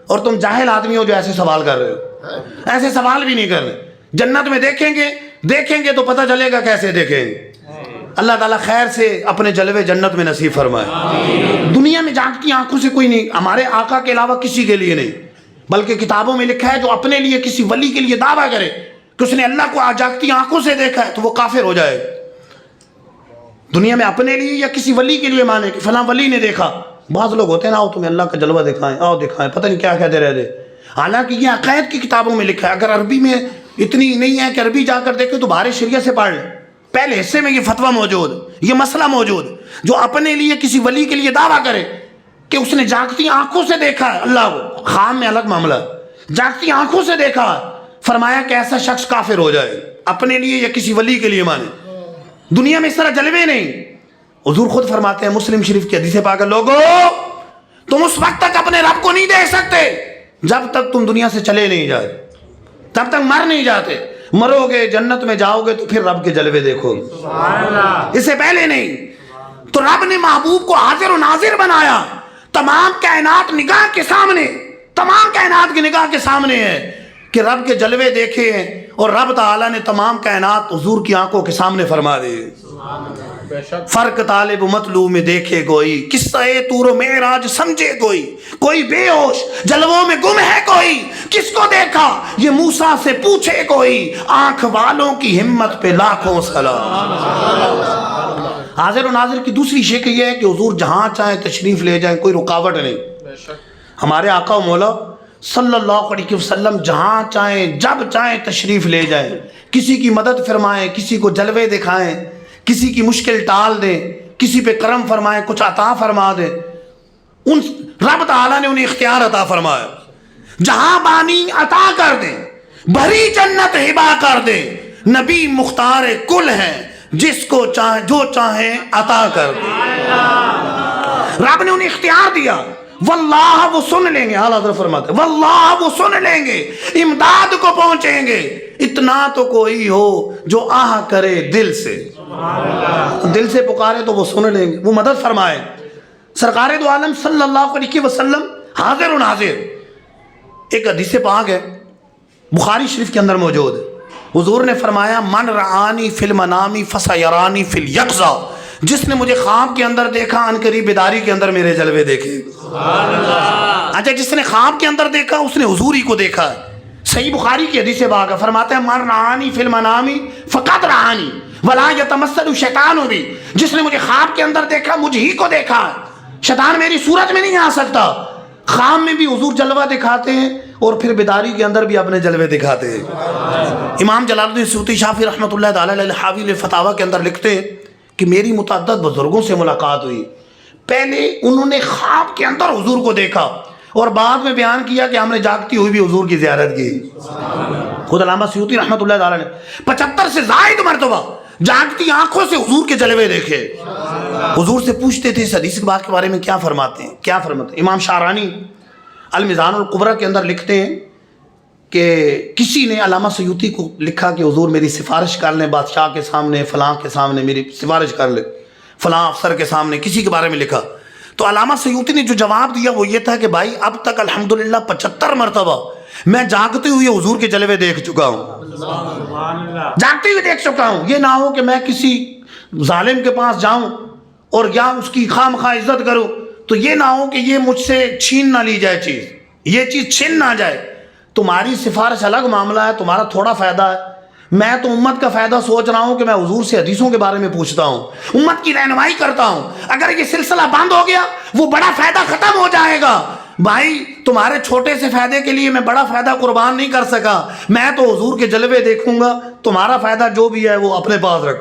اور تم جاہل آدمی ہو جو ایسے سوال کر رہے ہو، ایسے سوال بھی نہیں کر رہے۔ جنت میں دیکھیں گے تو پتہ چلے گا کیسے دیکھیں گے۔ اللہ تعالیٰ خیر سے اپنے جلوے جنت میں نصیب فرمائے۔ دنیا میں جھانکتی آنکھوں سے کوئی نہیں، ہمارے آقا کے علاوہ کسی کے لیے نہیں، بلکہ کتابوں میں لکھا ہے جو اپنے لیے کسی ولی کے لیے دعویٰ کرے کہ اس نے اللہ کو جاگتی آنکھوں سے دیکھا ہے تو وہ کافر ہو جائے۔ دنیا میں اپنے لیے یا کسی ولی کے لیے مانے کہ فلاں ولی نے دیکھا، بعض لوگ ہوتے ہیں نا، آؤ تمہیں اللہ کا جلوہ دکھائیں، آؤ دکھائیں، پتہ نہیں کیا کہتے رہتے، حالانکہ یہ عقائد کی کتابوں میں لکھا ہے۔ اگر عربی میں اتنی نہیں ہے کہ عربی جا کر دیکھیں تو بہار شریعہ سے پڑھ لیں، پہلے حصے میں یہ فتویٰ موجود، یہ مسئلہ موجود، جو اپنے لیے کسی ولی کے لیے دعویٰ کرے کہ اس نے جاگتی آنکھوں سے دیکھا ہے اللہ کو، خام میں الگ معاملہ، جاگتی آنکھوں سے دیکھا ہے، فرمایا کہ ایسا شخص کافر ہو جائے، اپنے لیے یا کسی ولی کے لیے مانے۔ دنیا میں اس طرح جلوے نہیں. حضور خود فرماتے ہیں مسلم شریف کی حدیث پاک ہے، لوگو تم اس وقت تک اپنے رب کو نہیں دیکھ سکتے جب تک تم دنیا سے چلے نہیں جائے، تب تک مر نہیں جاتے. مرو گے جنت میں جاؤ گے تو پھر رب کے جلوے دیکھو گے، اس سے پہلے نہیں. تو رب نے محبوب کو حاضر و ناظر بنایا، تمام کائنات نگاہ کے سامنے، تمام کائنات کی نگاہ کے سامنے ہے کہ رب کے جلوے دیکھے ہیں، اور رب تعالیٰ نے تمام کائنات حضور کی آنکھوں کے سامنے فرما دیے. فرق طالب و مطلوب میں دیکھے کوئی، قصہ طور و معراج سمجھے کوئی بے ہوش جلووں میں گم ہے کوئی، کس کو دیکھا یہ موسیٰ سے پوچھے کوئی، آنکھ والوں کی ہمت پہ لاکھوں سلام. حاضر و ناظر کی دوسری شکل یہ ہے کہ حضور جہاں چاہیں تشریف لے جائیں، کوئی رکاوٹ نہیں. ہمارے آقا و مولا صلی اللہ علیہ وسلم جہاں چاہیں جب چاہیں تشریف لے جائیں، کسی کی مدد فرمائیں، کسی کو جلوے دکھائیں، کسی کی مشکل ٹال دیں، کسی پہ کرم فرمائیں، کچھ عطا فرما دیں. ان رب تعالیٰ نے انہیں اختیار عطا فرمایا، جہاں بانی عطا کر دیں، بھری جنت ہبا کر دیں. نبی مختار کل ہیں، جس کو چاہیں جو چاہیں عطا کر دیں. رب نے انہیں اختیار دیا. واللہ وہ سن لیں گے، اعلیٰ حضرت فرماتے ہیں واللہ وہ سن لیں گے، امداد کو پہنچیں گے. اتنا تو کوئی ہو جو آہ کرے دل سے، دل سے پکارے تو وہ سن لیں گے، وہ مدد فرمائے. سرکار دو عالم صلی اللہ علیہ وسلم حاضر و ناظر. ایک حدیث پاک ہے بخاری شریف کے اندر موجود ہے. حضور نے فرمایا من رعانی فی المنام فسیرانی فی الیقظہ، جس نے مجھے خواب کے اندر دیکھا ان قریب بیداری کے اندر میرے جلوے دیکھے. اچھا جس نے خواب کے اندر دیکھا اس نے حضور ہی کو دیکھا ہے. صحیح بخاری کی حدیث پاک ہے، فرماتے ہیں من رعانی فی المنام فقط رعانی ولا یتمثل شیطان بھی، جس نے مجھے خواب کے اندر دیکھا مجھ ہی کو دیکھا ہے. شیطان میری صورت میں نہیں آ سکتا. خواب میں بھی حضور جلوہ دکھاتے ہیں اور پھر بیداری کے اندر بھی اپنے جلوے دکھاتے ہیں. امام جلال الدین سیوطی شافعی رحمۃ اللہ تعالی علیہ حاوی الفتاوی کے اندر لکھتے ہیں کہ میری متعدد بزرگوں سے ملاقات ہوئی. پہلے انہوں نے خواب کے اندر حضور کو دیکھا اور بعد میں بیان کیا کہ ہم نے جاگتی ہوئی بھی حضور کی زیارت کی. خود علامہ سیوطی رحمۃ اللہ تعالی نے 75 سے زائد مرتبہ جاگتی آنکھوں سے حضور کے جلوے دیکھے. حضور سے پوچھتے تھے اس حدیث کے بارے میں کیا فرماتے ہیں، کیا فرماتے ہیں. امام شعرانی المیزان الکبریٰ کے اندر لکھتے ہیں کہ کسی نے علامہ سیوطی کو لکھا کہ حضور میری سفارش کر لیں بادشاہ کے سامنے، فلاں کے سامنے میری سفارش کر لیں، فلاں افسر کے سامنے، کسی کے بارے میں لکھا. تو علامہ سیوطی نے جو جواب دیا وہ یہ تھا کہ بھائی اب تک الحمدللہ 75 مرتبہ میں جاگتے ہوئے حضور کے جلوے دیکھ چکا ہوں، جاگتے ہوئے دیکھ چکا ہوں. یہ نہ ہو کہ میں کسی ظالم کے پاس جاؤں اور یا اس کی خواہ مخواہ عزت کروں تو یہ نہ ہو کہ یہ مجھ سے چھین نہ لی جائے چیز، یہ چیز چھین نہ جائے. تمہاری سفارش الگ معاملہ ہے، تمہارا تھوڑا فائدہ ہے. میں تو امت کا فائدہ سوچ رہا ہوں کہ میں حضور سے حدیثوں کے بارے میں پوچھتا ہوں، امت کی رہنمائی کرتا ہوں. اگر یہ سلسلہ بند ہو گیا وہ بڑا فائدہ ختم ہو جائے گا. بھائی تمہارے چھوٹے سے فائدے کے لیے میں بڑا فائدہ قربان نہیں کر سکا، میں تو حضور کے جلوے دیکھوں گا، تمہارا فائدہ جو بھی ہے وہ اپنے پاس رکھ.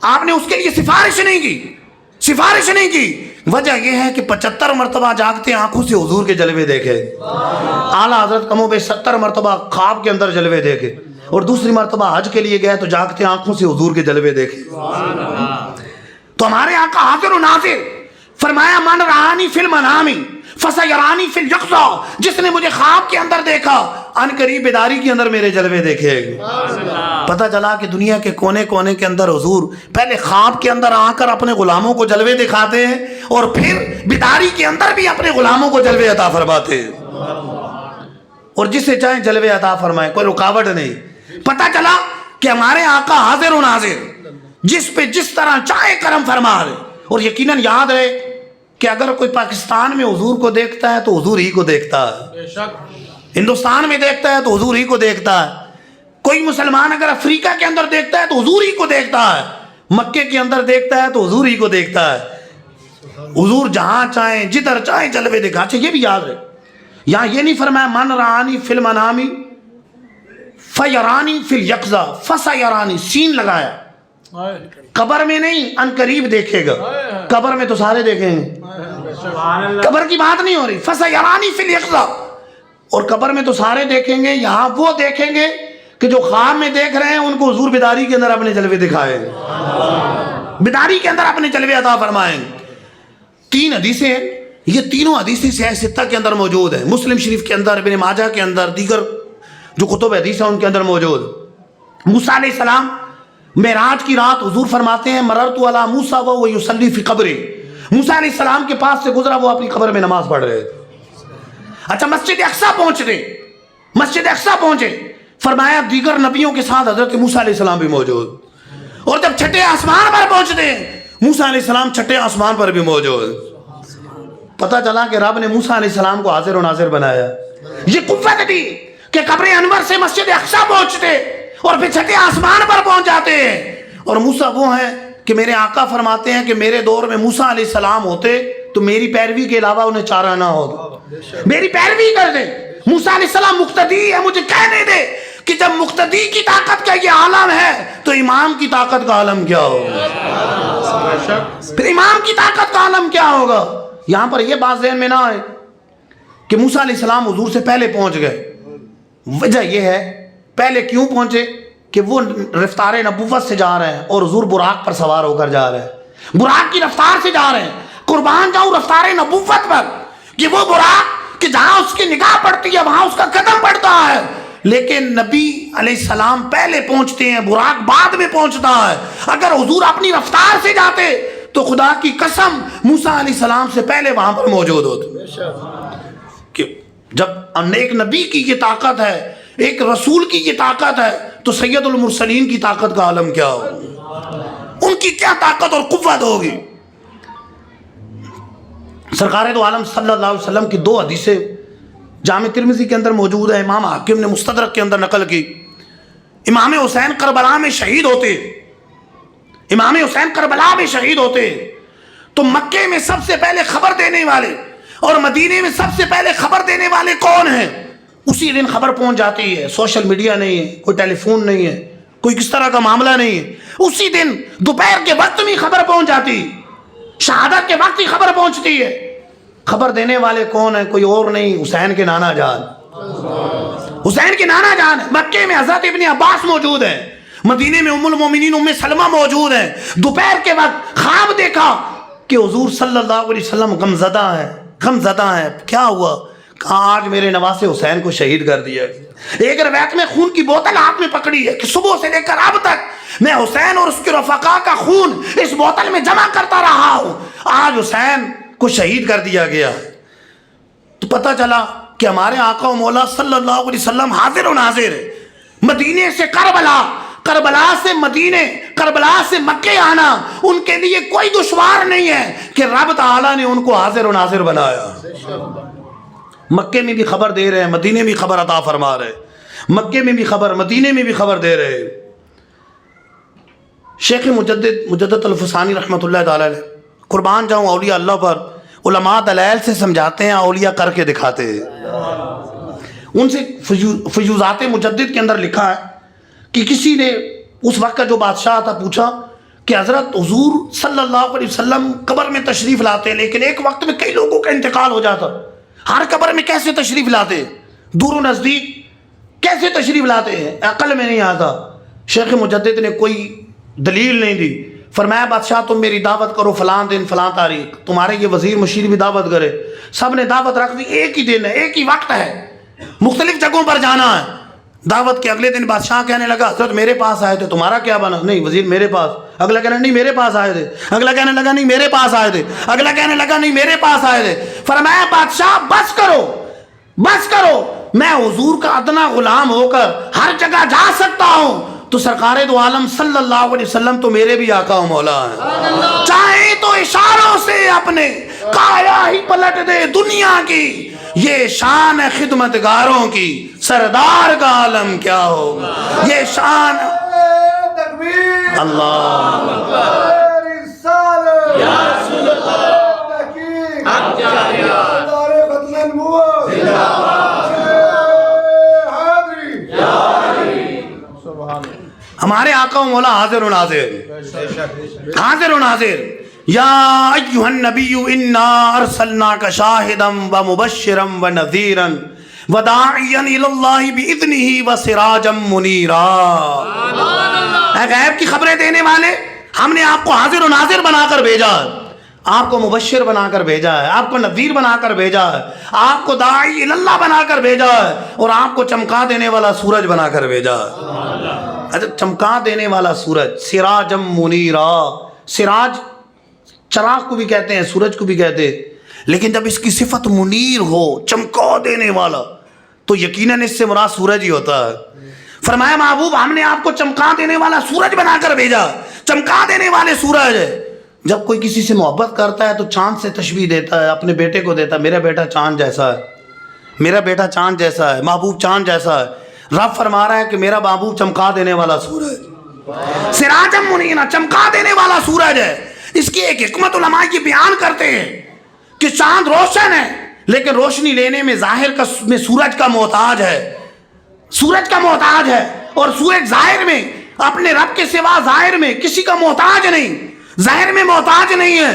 آپ نے اس کے لیے سفارش نہیں کی، سفارش نہیں کی. وجہ یہ ہے کہ 75 مرتبہ جاگتے آنکھوں سے حضور کے جلوے دیکھے. اعلیٰ حضرت کم و بیش 70 مرتبہ خواب کے اندر جلوے دیکھے، اور دوسری مرتبہ حج کے لیے گئے تو جاگتے آنکھوں سے حضور کے جلوے دیکھے. تو ہمارے آقا حاضر و ناظر. فرمایا من رعانی فی المنام فسیرانی فی الیقظہ، جس نے مجھے خواب کے اندر دیکھا ان قریب بیداری کے اندر میرے جلوے دیکھے. پتہ چلا کہ دنیا کے کونے کونے کے اندر حضور پہلے خواب کے اندر آ کر اپنے غلاموں کو جلوے دکھاتے ہیں اور پھر بیداری کے اندر بھی اپنے غلاموں کو جلوے عطا فرماتے ہیں. اور جسے چاہیں جلوے عطا فرمائیں، کوئی رکاوٹ نہیں. پتہ چلا کہ ہمارے آقا حاضر و ناظر، جس پہ جس طرح چاہے کرم فرما دے. اور یقیناً یاد رہے کہ اگر کوئی پاکستان میں حضور کو دیکھتا ہے تو حضور ہی کو دیکھتا ہے، ہندوستان میں دیکھتا ہے تو حضور ہی کو دیکھتا ہے. کوئی مسلمان اگر افریقہ کے اندر دیکھتا ہے تو حضور ہی کو دیکھتا ہے، مکے کے اندر دیکھتا ہے تو حضور ہی کو دیکھتا ہے. حضور جہاں چاہیں جدھر چاہیں جلوے دکھاتے. یہ بھی یاد رہے یہاں یہ نہیں فرمایا من رعانی فی المنام فیرانی فی الیقظہ، فسیرانی سین لگایا. قبر میں نہیں، ان قریب دیکھے گا. قبر میں تو سارے دیکھیں گے، قبر کی بات نہیں ہو رہی. فسیرانی فی الیقظہ، اور قبر میں تو سارے دیکھیں گے، یہاں وہ دیکھیں گے کہ جو خواب میں دیکھ رہے ہیں ان کو حضور بیداری کے اندر اپنے جلوے دکھائیں، بیداری کے اندر اپنے جلوے عطا فرمائیں۔ 3 حدیثیں ہیں، یہ تینوں حدیثیں صحیح ستہ کے اندر موجود ہیں، مسلم شریف کے اندر، ابن ماجہ کے اندر، دیگر جو کتب حدیث ہیں ان کے اندر موجود۔ موسیٰ علیہ السلام معراج کی رات حضور فرماتے ہیں مررت علی موسیٰ وهو یصلی فی قبرہ، موسیٰ علیہ السلام کے پاس سے گزرا، وہ اپنی قبر میں نماز پڑھ رہے تھے۔ اچھا مسجد اقصیٰ پہنچے، مسجد اقصیٰ پہنچے، فرمایا دیگر نبیوں کے ساتھ حضرت موسیٰ علیہ السلام بھی موجود، اور جب چھٹے آسمان پر پہنچتے ہیں موسیٰ علیہ السلام چھٹے آسمان پر بھی موجود۔ پتہ چلا کہ رب نے موسیٰ علیہ السلام کو حاضر و ناظر بنایا۔ یہ قوت تھی کہ قبر انور سے مسجد اقصیٰ پہنچتے اور پھر چھٹے آسمان پر پہنچ جاتے ہیں۔ اور موسیٰ وہ ہیں کہ میرے آقا فرماتے ہیں کہ میرے دور میں موسیٰ علیہ السلام ہوتے تو میری پیروی کے علاوہ انہیں چارہ نہ ہوتا، میری پیروی کر دے۔ موسیٰ علیہ السلام مقتدی ہے، مجھے کہنے دے کہ جب مقتدی کی طاقت کا یہ عالم ہے تو امام کی طاقت کا عالم کیا ہوگا، پھر امام کی طاقت کا عالم کیا ہوگا۔ یہاں پر یہ بات ذہن میں نہ آئے کہ موسیٰ علیہ السلام حضور سے پہلے پہنچ گئے، وجہ یہ ہے پہلے کیوں پہنچے کہ وہ رفتار نبوت سے جا رہے ہیں اور حضور براق پر سوار ہو کر جا رہے ہیں، براق کی رفتار سے جا رہے ہیں۔ قربان جاؤں رفتار نبوت پر کہ وہ براق کہ جہاں اس کی نگاہ پڑتی ہے وہاں اس کا قدم پڑتا ہے، لیکن نبی علیہ السلام پہلے پہنچتے ہیں، براق بعد میں پہنچتا ہے۔ اگر حضور اپنی رفتار سے جاتے تو خدا کی قسم موسیٰ علیہ السلام سے پہلے وہاں پر موجود ہوتے۔ کہ جب ایک نبی کی یہ طاقت ہے، ایک رسول کی یہ طاقت ہے، تو سید المرسلین کی طاقت کا عالم کیا ہوگا، ان کی کیا طاقت اور قوت ہوگی۔ سرکار دو عالم صلی اللہ علیہ وسلم کی 2 حدیثیں جامع ترمذی کے اندر موجود ہے، امام حاکم نے مستدرک کے اندر نقل کی۔ امام حسین کربلا میں شہید ہوتے، امام حسین کربلا میں شہید ہوتے تو مکے میں سب سے پہلے خبر دینے والے اور مدینے میں سب سے پہلے خبر دینے والے کون ہیں؟ اسی دن خبر پہنچ جاتی ہے، سوشل میڈیا نہیں ہے، کوئی ٹیلی فون نہیں ہے، کوئی کس طرح کا معاملہ نہیں ہے، اسی دن دوپہر کے وقت میں خبر پہنچ جاتی، شہادت کے وقت ہی خبر پہنچتی ہے۔ خبر دینے والے کون ہیں؟ کوئی اور نہیں، حسین کے نانا جان، حسین کے نانا جان۔ مکے میں حضرت ابن عباس موجود ہیں، مدینے میں ام المومنین ام سلمہ موجود ہیں۔ دوپہر کے وقت خواب دیکھا کہ حضور صلی اللہ علیہ وسلم غمزدہ ہیں، غمزدہ ہیں۔ کیا ہوا؟ کہا آج میرے نواسے حسین کو شہید کر دیا۔ ایک روایت میں خون کی بوتل ہاتھ میں پکڑی ہے کہ صبح سے لے کر اب تک میں حسین اور اس کے رفقا کا خون اس بوتل میں جمع کرتا رہا ہوں، آج حسین کو شہید کر دیا گیا۔ تو پتہ چلا کہ ہمارے آقا و مولا صلی اللہ علیہ وسلم حاضر و ناظر ہے۔ مدینے سے کربلا، کربلا سے مدینے، کربلا سے مکے آنا ان کے لیے کوئی دشوار نہیں ہے کہ رب تعالیٰ نے ان کو حاضر و ناظر بنایا۔ مکے میں بھی خبر دے رہے ہیں، مدینے میں بھی خبر عطا فرما رہے ہیں، مکے میں بھی خبر، مدینے میں بھی خبر دے رہے ہیں۔ شیخ مجدد الفسانی رحمۃ اللہ تعالی علیہ، قربان جاؤں اولیاء اللہ پر، علماء دلائل سے سمجھاتے ہیں، اولیاء کر کے دکھاتے ہیں۔ ان سے فیوزات مجدد کے اندر لکھا ہے کہ کسی نے اس وقت کا جو بادشاہ تھا پوچھا کہ حضرت حضور صلی اللہ علیہ وسلم قبر میں تشریف لاتے ہیں لیکن ایک وقت میں کئی لوگوں کا انتقال ہو جاتا، ہر قبر میں کیسے تشریف لاتے ہیں، دور و نزدیک کیسے تشریف لاتے ہیں، عقل میں نہیں آتا۔ شیخ مجدد نے کوئی دلیل نہیں دی، فرمایا بادشاہ تم میری دعوت کرو فلاں دن فلاں تاریخ، تمہارے یہ وزیر مشیر بھی دعوت کرے، سب نے دعوت رکھ دی، ایک ہی دن ہے، ایک ہی وقت ہے، مختلف جگہوں پر جانا ہے۔ دعوت کے اگلے دن بادشاہ کہنے لگا حضرت میرے پاس آئے تھے، تمہارا کیا بنا؟ نہیں وزیر میرے پاس۔ اگلا کہنے نہیں میرے پاس آئے تھے، اگلا کہنے لگا نہیں میرے پاس آئے تھے، اگلا کہنے لگا نہیں میرے پاس آئے تھے۔ فرمایا بادشاہ بس کرو، بس کرو، میں حضور کا ادنا غلام ہو کر ہر جگہ جا سکتا ہوں، تو سرکار دو عالم صلی اللہ علیہ وسلم تو میرے بھی آقا و مولا ہیں، چاہے تو اشاروں سے اپنے کایا ہی پلٹ دے دنیا کی، یہ شان ہے خدمتگاروں کی، سردار کا عالم کیا ہوگا، یہ شان اللہ یا رسول اللہ ہمارے آقا و مولا حاضر و ناظر، حاضر و ناظر۔ یا ایھا النبی انا ارسلناک شاہدا و مبشرا و نذیرا وداعیا الی اللہ باذنہ وسراجا منیرا۔ اے غیب کی خبریں دینے والے، ہم نے آپ کو حاضر و ناظر بنا کر بھیجا ہے، آپ کو مبشر بنا کر بھیجا ہے، آپ کو نذیر بنا کر بھیجا ہے، آپ کو داعی الی اللہ بنا کر بھیجا ہے، اور آپ کو چمکا دینے والا سورج بنا کر بھیجا ہے۔ چمکا دینے والا سورج، سراجا منیرا۔ سراج چراغ کو بھی کہتے ہیں، سورج کو بھی کہتے ہیں، لیکن جب اس کی صفت منیر ہو، چمکا دینے والا، تو یقیناً اس سے مراد سورج ہی ہوتا ہے۔ فرمایا محبوب ہم نے آپ کو چمکا دینے والا سورج بنا کر بھیجا، چمکا دینے والے سورج۔ جب کوئی کسی سے محبت کرتا ہے تو چاند سے تشبیہ دیتا ہے، اپنے بیٹے کو دیتا ہے، میرا بیٹا چاند جیسا ہے، میرا بیٹا چاند جیسا ہے، محبوب چاند جیسا ہے۔ رب فرما رہا ہے کہ میرا محبوب چمکا دینے والا سورج، سراج منیرا، چمکا دینے والا سورج ہے۔ اس کی ایک حکمت علماء یہ بیان کرتے ہیں کہ چاند روشن ہے، لیکن روشنی لینے میں ظاہر میں سورج کا محتاج ہے، سورج کا محتاج ہے، اور سورج ظاہر میں اپنے رب کے سوا ظاہر میں کسی کا محتاج نہیں، ظاہر میں محتاج نہیں ہے۔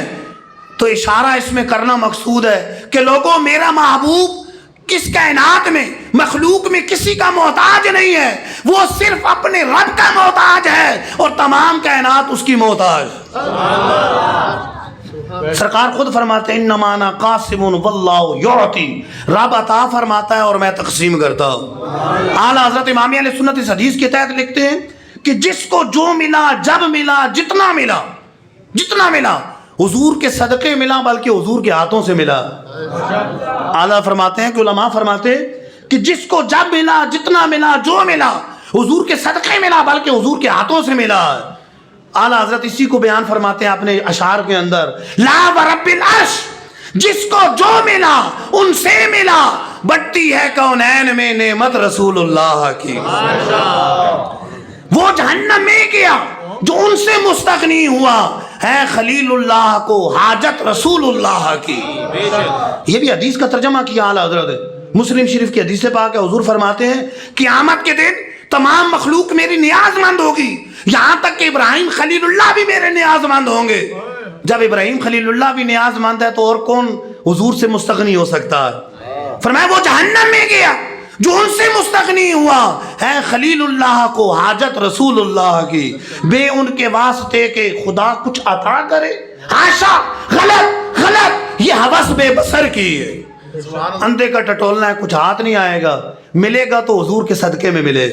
تو اشارہ اس میں کرنا مقصود ہے کہ لوگوں میرا محبوب کس کائنات میں، مخلوق میں کسی کا محتاج نہیں ہے، وہ صرف اپنے رب کا محتاج ہے، اور تمام کائنات اس کی محتاج۔ سرکار خود فرماتے ہیں انما انا قاسم واللہ یعطی، رب عطا فرماتا ہے اور میں تقسیم کرتا ہوں۔ اعلیٰ حضرت امام اہل سنت اس حدیث کے تحت لکھتے ہیں کہ جس کو جو ملا، جب ملا، جتنا ملا، جتنا ملا، حضور کے صدقے ملا بلکہ حضور کے ہاتھوں سے ملا۔ اعلیٰ فرماتے ہیں کہ علماء فرماتے ہیں کہ جس کو جب ملا، جتنا ملا، جو ملا، حضور کے صدقے ملا بلکہ حضور کے ہاتھوں سے ملا۔ اعلیٰ حضرت اسی کو بیان فرماتے ہیں اپنے اشعار کے اندر، لا ورب العرش، جس کو جو ملا ان سے ملا، بٹتی ہے کونین میں نعمت رسول اللہ کی۔ وہ جہنم میں گیا جو ان سے مستغنی ہوا، ہے خلیل اللہ کو حاجت رسول اللہ کی۔ یہ بھی حدیث کا ترجمہ کیا اعلیٰ حضرت، مسلم شریف کی حدیث پاک ہے، حضور فرماتے ہیں قیامت کے دن تمام مخلوق میری نیاز مند ہوگی، یہاں تک کہ ابراہیم خلیل اللہ بھی میرے نیاز مند ہوں گے۔ جب ابراہیم خلیل اللہ بھی نیاز مند ہے تو اور کون حضور سے مستغنی ہو سکتا ہے؟ فرمایا وہ جہنم میں گیا جو ان سے مستغنی ہوا، ہے خلیل اللہ کو حاجت رسول اللہ کی، بے ان کے واسطے کہ خدا کچھ عطا کرے، حاشا، غلط غلط، یہ ہوس بے بصر کی ہے۔ اندھے کا ٹٹولنا ہے، کچھ ہاتھ نہیں آئے گا، ملے گا تو حضور کے صدقے میں ملے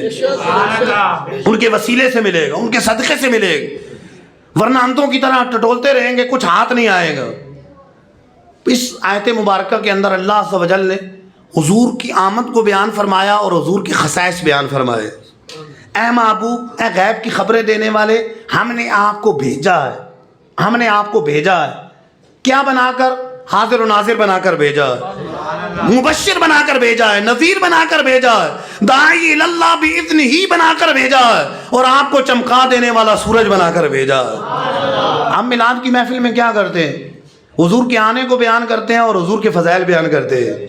گا، ان کے وسیلے سے ملے گا، ان کے صدقے سے ملے گا، ورنہ اندھوں کی طرح ٹٹولتے رہیں گے، کچھ ہاتھ نہیں آئے گا۔ اس آیت مبارکہ کے اندر اللہ عز و جل نے حضور کی آمد کو بیان فرمایا اور حضور کی خصائص بیان فرمائے۔ اے محبوب، اے غیب کی خبریں دینے والے، ہم نے آپ کو بھیجا ہے، ہم نے آپ کو بھیجا ہے، کیا بنا کر؟ حاضر و ناظر بنا کر بھیجا ہے، مبشر بنا کر بھیجا ہے، نذیر بنا کر بھیجا ہے، داعی اللہ باذنہ ہی بنا کر بھیجا ہے، اور آپ کو چمکا دینے والا سورج بنا کر بھیجا ہے۔ ہم میلاد کی محفل میں کیا کرتے ہیں؟ حضور کے آنے کو بیان کرتے ہیں اور حضور کے فضائل بیان کرتے ہیں،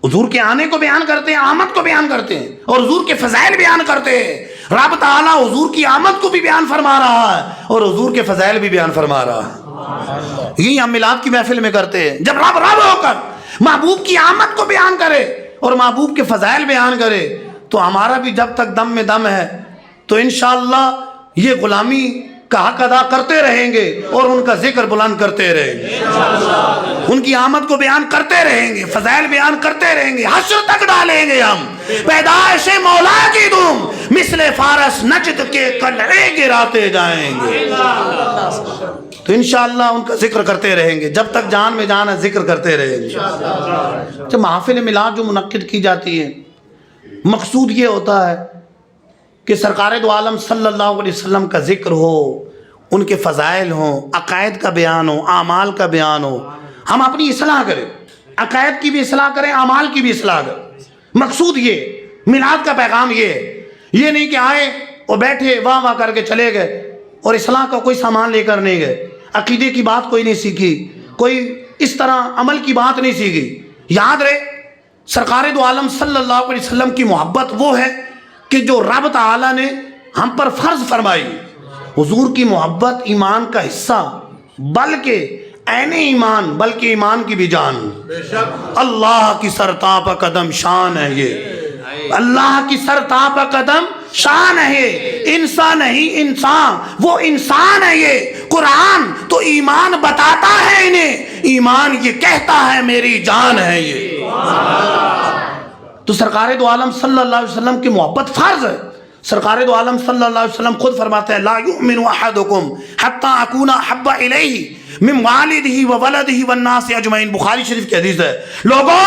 حضور کے آنے کو بیان کرتے ہیں، آمد کو بیان کرتے ہیں، اور حضور کے فضائل بیان کرتے ہیں۔ رب تعالیٰ حضور کی آمد کو بھی بیان فرما رہا ہے اور حضور کے فضائل بھی بیان فرما رہا ہے۔ یہی ہم میلاد کی محفل میں کرتے ہیں، جب رب رب ہو کر محبوب کی آمد کو بیان کرے اور محبوب کے فضائل بیان کرے، تو ہمارا بھی جب تک دم میں دم ہے تو انشاءاللہ یہ غلامی کا حق ادا کرتے رہیں گے اور ان کا ذکر بلند کرتے رہیں گے، ان کی آمد کو بیان کرتے رہیں گے، فضائل بیان کرتے رہیں گے، حشر تک ڈالیں گے ہم پیدائش مولا کی دھوم، مثل فارس نجد کے قلعے گراتے جائیں گے۔ تو انشاءاللہ ان کا ذکر کرتے رہیں گے، جب تک جان میں جان ہے ذکر کرتے رہیں گے۔ جب محافل میلاد جو منعقد کی جاتی ہے، مقصود یہ ہوتا ہے کہ سرکار دو عالم صلی اللہ علیہ وسلم کا ذکر ہو، ان کے فضائل ہوں، عقائد کا بیان ہو، اعمال کا بیان ہو، ہم اپنی اصلاح کریں، عقائد کی بھی اصلاح کریں، اعمال کی بھی اصلاح کریں۔ مقصود یہ میلاد کا پیغام یہ ہے، یہ نہیں کہ آئے اور بیٹھے واہ واہ کر کے چلے گئے اور اصلاح کا کوئی سامان لے کر نہیں گئے، عقیدے کی بات کوئی نہیں سیکھی، کوئی اس طرح عمل کی بات نہیں سیکھی۔ یاد رہے سرکار دو عالم صلی اللہ علیہ وسلم کی محبت وہ ہے کہ جو رب تعالیٰ نے ہم پر فرض فرمائی۔ حضور کی محبت ایمان کا حصہ، بلکہ عین ایمان بلکہ ایمان کی بھی جان. اللہ کی سرتاپا قدم شان ہے یہ, اللہ کی سرتاپا قدم شان ہے یہ, انسان نہیں انسان, وہ انسان ہے یہ. قرآن تو ایمان بتاتا ہے انہیں, ایمان یہ کہتا ہے میری جان ہے یہ. تو سرکار دو عالم صلی اللہ علیہ وسلم کی محبت فرض ہے. سرکار دو عالم صلی اللہ علیہ وسلم خود فرماتے ہیں لا یؤمن احدکم حتی اکون احب الیہ من والدہ وولدہ والناس اجمعین. بخاری شریف کی حدیث ہے. لوگوں,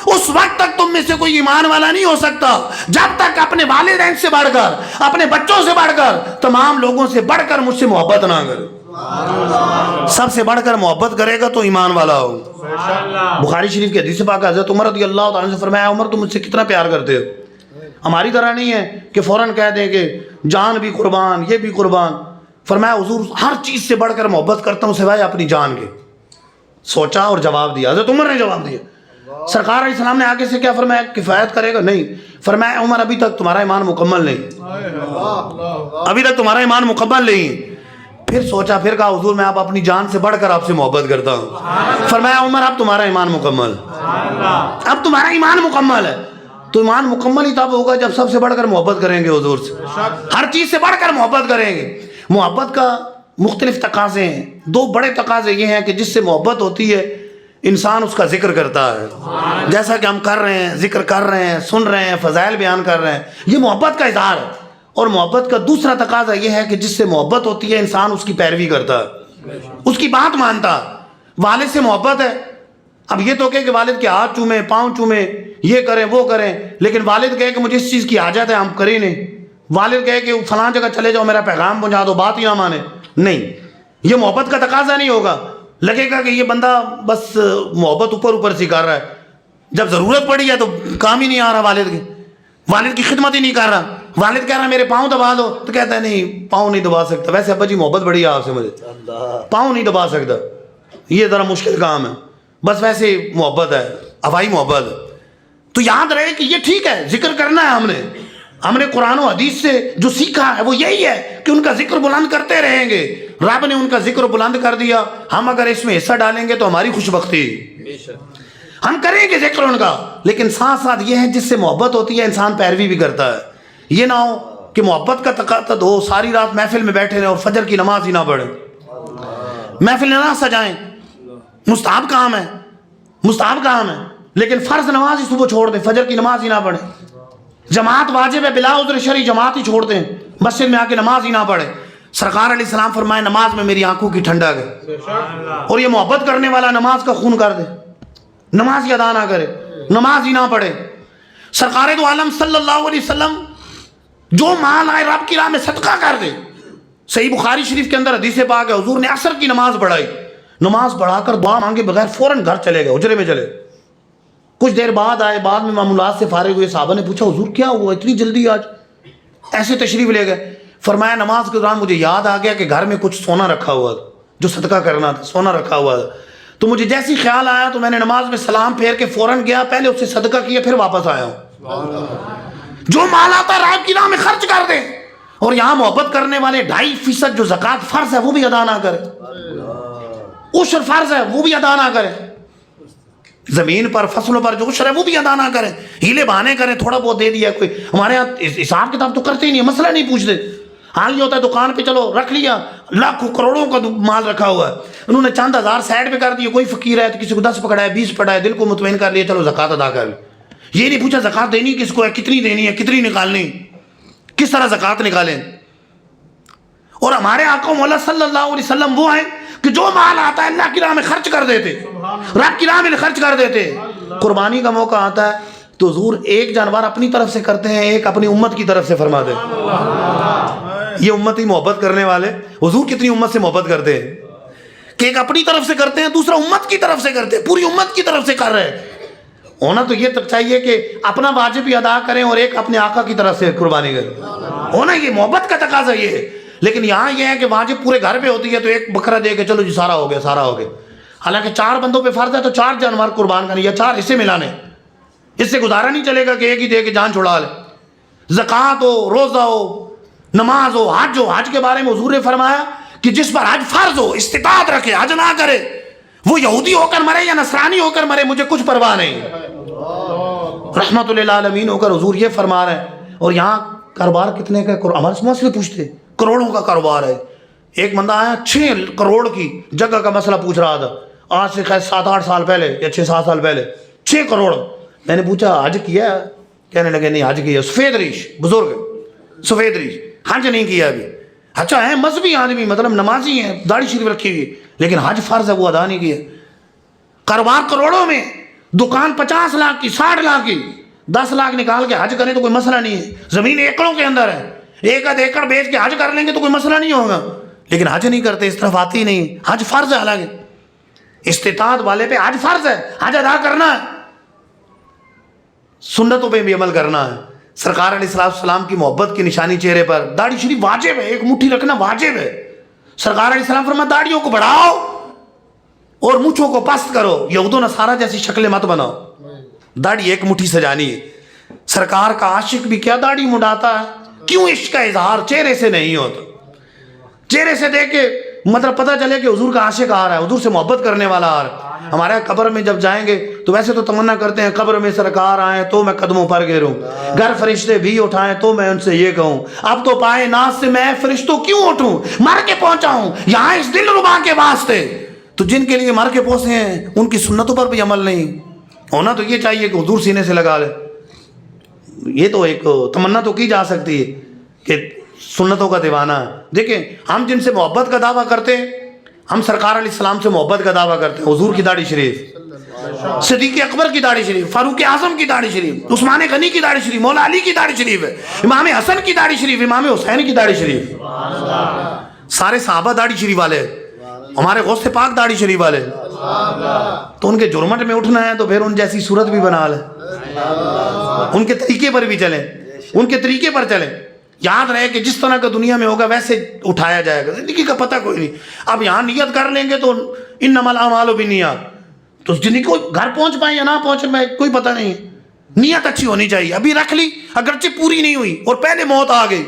اس وقت تک تم میں سے کوئی ایمان والا نہیں ہو سکتا جب تک اپنے والدین سے بڑھ کر, اپنے بچوں سے بڑھ کر, تمام لوگوں سے بڑھ کر مجھ سے محبت نہ کرے. سب سے بڑھ کر محبت کرے گا تو ایمان والا ہو. بخاری شریف کی حدیث پاک حضرت عمر رضی اللہ تعالیٰ سے فرمایا عمر تم مجھ سے کتنا پیار کرتے ہو. ہماری طرح نہیں ہے کہ فوراً کہہ دیں کہ جان بھی قربان یہ بھی قربان. فرمایا حضور ہر چیز سے بڑھ کر محبت کرتا ہوں سوائے اپنی جان کے. سوچا اور جواب دیا. حضرت عمر نے جواب دیا. سرکار علیہ السلام نے آگے سے کیا فرمایا, کفایت کرے گا؟ نہیں. فرمایا عمر ابھی تک تمہارا ایمان مکمل نہیں, ابھی تک تمہارا ایمان مکمل نہیں. پھر سوچا, پھر کہا حضور میں اب اپنی جان سے بڑھ کر آپ سے محبت کرتا ہوں. فرمایا عمر اب تمہارا ایمان مکمل, اب تمہارا ایمان مکمل ہے. تو ایمان مکمل ہی تب ہوگا جب سب سے بڑھ کر محبت کریں گے حضور سے, ہر چیز سے بڑھ کر محبت کریں گے. محبت کا مختلف تقاضے ہیں. دو بڑے تقاضے یہ ہیں کہ جس سے محبت ہوتی ہے انسان اس کا ذکر کرتا ہے, جیسا کہ ہم کر رہے ہیں, ذکر کر رہے ہیں, سن رہے ہیں, فضائل بیان کر رہے ہیں, یہ محبت کا اظہار ہے. اور محبت کا دوسرا تقاضا یہ ہے کہ جس سے محبت ہوتی ہے انسان اس کی پیروی کرتا ہے, اس کی بات مانتا. والد سے محبت ہے, اب یہ تو کہ والد کے ہاتھ چومیں, پاؤں چومیں, یہ کریں وہ کریں, لیکن والد کہے کہ مجھے اس چیز کی حاجت ہے ہم کریں نہیں. والد کہے کہ فلاں جگہ چلے جاؤ میرا پیغام پہنچا دو, بات ہی نہ مانے, نہیں, یہ محبت کا تقاضا نہیں ہوگا. لگے گا کہ یہ بندہ بس محبت اوپر اوپر سے کر رہا ہے, جب ضرورت پڑی ہے تو کام ہی نہیں آ رہا والد کے, والد کی خدمت ہی نہیں کر رہا. والد کہہ رہا میرے پاؤں دبا دو تو کہتا ہے نہیں پاؤں نہیں دبا سکتا. ویسے ابا جی محبت بڑی ہے آپ سے, مجھے پاؤں نہیں دبا سکتا, یہ ذرا مشکل کام ہے, بس ویسے محبت ہے, ہوائی محبت ہے. تو یاد رہے کہ یہ ٹھیک ہے, ذکر کرنا ہے. ہم نے قرآن و حدیث سے جو سیکھا ہے وہ یہی ہے کہ ان کا ذکر بلند کرتے رہیں گے. رب نے ان کا ذکر بلند کر دیا, ہم اگر اس میں حصہ ڈالیں گے تو ہماری خوش بختی, ہم کریں گے ذکر ان کا. لیکن ساتھ ساتھ یہ ہے جس سے محبت ہوتی ہے انسان پیروی بھی کرتا ہے. یہ نہ ہو کہ محبت کا تقاضا ہو ساری رات محفل میں بیٹھے رہیں اور فجر کی نماز ہی نہ پڑھیں, محفل نہ سجائیں. مستحب کام ہے, مستحب کام ہے, لیکن فرض نماز ہی صبح چھوڑ دیں, فجر کی نماز ہی نہ پڑھیں. جماعت واجب ہے, بلا عذر شرعی جماعت ہی چھوڑ دیں, مسجد میں آ کے نماز ہی نہ پڑھیں. سرکار علیہ السلام فرمائے نماز میں میری آنکھوں کی ٹھنڈک ہے. اور یہ محبت کرنے والا نماز کا خون کر دے, نماز ہی ادا نہ کرے, نماز ہی نہ پڑھے. سرکار دو عالم صلی اللہ علیہ وسلم جو مال آئے رب کی راہ میں صدقہ کر دے. صحیح بخاری شریف کے اندر حدیث پاک ہے, حضور نے عصر کی نماز پڑھائی, نماز پڑھا کر دعا مانگے بغیر فوراً گھر چلے گئے, حجرے میں چلے. کچھ دیر بعد آئے, بعد میں معمولات سے فارغ ہوئے. صحابہ نے پوچھا حضور کیا ہوا اتنی جلدی آج, ایسے تشریف لے گئے. فرمایا نماز کے دوران مجھے یاد آ گیا کہ گھر میں کچھ سونا رکھا ہوا تھا, جو صدقہ کرنا تھا, سونا رکھا ہوا تھا. تو مجھے جیسی خیال آیا تو میں نے نماز میں سلام پھیر کے فوراً گیا, پہلے اس سے صدقہ کیا پھر واپس آیا ہوں. جو مال آتا ہے رب کی راہ میں خرچ کر دیں. اور یہاں محبت کرنے والے 2.5% جو زکوٰۃ فرض ہے وہ بھی ادا نہ کرے, عشر فرض ہے وہ بھی ادا نہ کرے, زمین پر فصلوں پر جو عشر ہے وہ بھی ادا نہ کریں. ہیلے بہانے کریں, تھوڑا بہت دے دیا کوئی. ہمارے یہاں حساب کتاب تو کرتے ہی نہیں, مسئلہ نہیں پوچھتے. حال یہ ہوتا ہے دکان پہ چلو رکھ لیا, لاکھوں کروڑوں کا مال رکھا ہوا ہے, انہوں نے چند ہزار سائڈ پہ کر دیے. کوئی فقیر ہے تو کسی کو 10 پکڑا ہے, 20 پڑا ہے, دل کو مطمئن کر لیا چلو زکوٰۃ ادا کر لی. یہ نہیں پوچھا زکوٰۃ دینی کس کو ہے, کتنی دینی ہے, کتنی نکالنی, کس طرح زکوٰۃ نکالیں. اور ہمارے آقا مولا صلی اللہ علیہ وسلم وہ ہیں کہ جو مال آتا ہے اللہ کی راہ میں خرچ کر دیتے, رب کی راہ میں خرچ کر دیتے. قربانی کا موقع آتا ہے تو حضور ایک جانور اپنی طرف سے کرتے ہیں, ایک اپنی امت کی طرف سے فرماتے ہیں. یہ امتی محبت کرنے والے حضور کتنی امت سے محبت کرتے ہیں کہ ایک اپنی طرف سے کرتے ہیں, دوسرا امت کی طرف سے کرتے ہیں, پوری امت کی طرف سے کر رہے ہیں. ہونا تو یہ تک چاہیے کہ اپنا واجب بھی ادا کریں اور ایک اپنے آقا کی طرف سے قربانی کریں. ہونا یہ محبت کا تقاضا یہ ہے. لیکن یہاں یہ ہے کہ واجب پورے گھر پہ ہوتی ہے تو ایک بکرا دے کے چلو جی سارا ہو گیا, سارا ہو گیا. حالانکہ 4 بندوں پہ فرض ہے تو 4 جانور قربان کرنے یا 4 حصے ملانے. اس سے گزارا نہیں چلے گا کہ ایک ہی دے کے جان چھڑا لے. زکوٰۃ ہو, روزہ ہو, نماز ہو, حج ہو. حج کے بارے میں حضور نے فرمایا کہ جس پر حج فرض ہو استطاعت رکھے, حج نہ کرے. وہ یہودی ہو کر مرے یا نصرانی ہو کر مرے مجھے کچھ پرواہ نہیں، رحمت للعالمین ہو کر حضور یہ فرما رہے ہیں۔ اور یہاں کاروبار کتنے کا ہے؟ ہمارے سمجھ سے پوچھتے کروڑوں کا کاروبار ہے۔ ایک بندہ آیا 6 کروڑ کی جگہ کا مسئلہ پوچھ رہا تھا، آج سے خیر 7-8 سال پہلے یا 6-7 سال پہلے، 6 کروڑ۔ میں نے پوچھا حج کیا ہے؟ کہنے لگے نہیں حج کیا۔ سفید ریش بزرگ، سفید ریش، حج نہیں کیا ابھی۔ اچھا ہے مذہبی آدمی، مطلب نمازی ہیں، داڑھی شریف رکھی ہوئی، لیکن حج فرض ہے وہ ادا نہیں کیا۔ کاروبار کروڑوں میں، دکان 50 لاکھ کی، 60 لاکھ کی، 10 لاکھ نکال کے حج کریں تو کوئی مسئلہ نہیں ہے۔ زمین ایکڑوں کے اندر ہے، 1 ایکڑ بیچ کے حج کر لیں گے تو کوئی مسئلہ نہیں ہوگا، لیکن حج نہیں کرتے، اس طرف آتی نہیں۔ حج فرض ہے، حالانکہ استطاعت والے پہ حج فرض ہے، حج ادا کرنا ہے، سنتوں پہ بھی عمل کرنا ہے۔ سرکار علیہ السلام کی محبت کی نشانی چہرے پر داڑھی شریف واجب ہے، 1 مٹھی رکھنا واجب ہے۔ سرکار علیہ السلام فرمایا داڑھیوں کو بڑھاؤ اور مونچھوں کو پست کرو، یہود و نصارہ جیسی شکلیں مت بناؤ، داڑھی 1 مٹھی سجانی ہے۔ سرکار کا عاشق بھی کیا داڑھی مڈاتا ہے؟ کیوں عشق کا اظہار چہرے سے نہیں ہوتا؟ چہرے سے دیکھ کے مطلب پتہ چلے کہ حضور کا عاشق آ رہا ہے، حضور سے محبت کرنے والا آ رہا ہے۔ ہمارے قبر میں جب جائیں گے تو ویسے تو تمنا کرتے ہیں قبر میں سرکار آئیں تو میں قدموں پر گروں، گھر فرشتے بھی اٹھائیں تو میں ان سے یہ کہوں اب تو پائے ناز سے میں فرشتوں کیوں اٹھوں، مر کے پہنچا ہوں یہاں اس دل ربا کے واسطے۔ تو جن کے لیے مر کے پہنچے ہیں ان کی سنتوں پر بھی عمل نہیں ہونا، تو یہ چاہیے کہ حضور سینے سے لگا لے۔ یہ تو ایک تمنا تو کی جا سکتی ہے کہ سنتوں کا دیوانہ ہے۔ دیکھیں ہم جن سے محبت کا دعویٰ کرتے ہیں، ہم سرکار علیہ السلام سے محبت کا دعویٰ کرتے ہیں، حضور کی داڑھی شریف، صدیق اکبر کی داڑھی شریف، فاروق اعظم کی داڑھی شریف، عثمان غنی کی داڑھی شریف، مولا علی کی داڑھی شریف ہے، امام حسن کی داڑھی شریف، امام حسین کی داڑھی شریف، سارے صحابہ داڑھی شریف والے، ہمارے غوث پاک داڑھی شریف والے۔ تو ان کے جرمٹ میں اٹھنا ہے تو پھر ان جیسی صورت بھی بنا لیں، ان کے طریقے پر بھی چلیں، ان کے طریقے پر چلیں۔ یاد رہے کہ جس طرح کا دنیا میں ہوگا ویسے اٹھایا جائے گا، زندگی کا پتہ کوئی نہیں۔ اب یہاں نیت کر لیں گے تو انما الاعمال بالنیات، تو زندگی کو گھر پہنچ پائیں یا نہ پہنچ پائیں کوئی پتہ نہیں، نیت اچھی ہونی چاہیے۔ ابھی رکھ لی اگرچہ پوری نہیں ہوئی اور پہلے موت آ گئی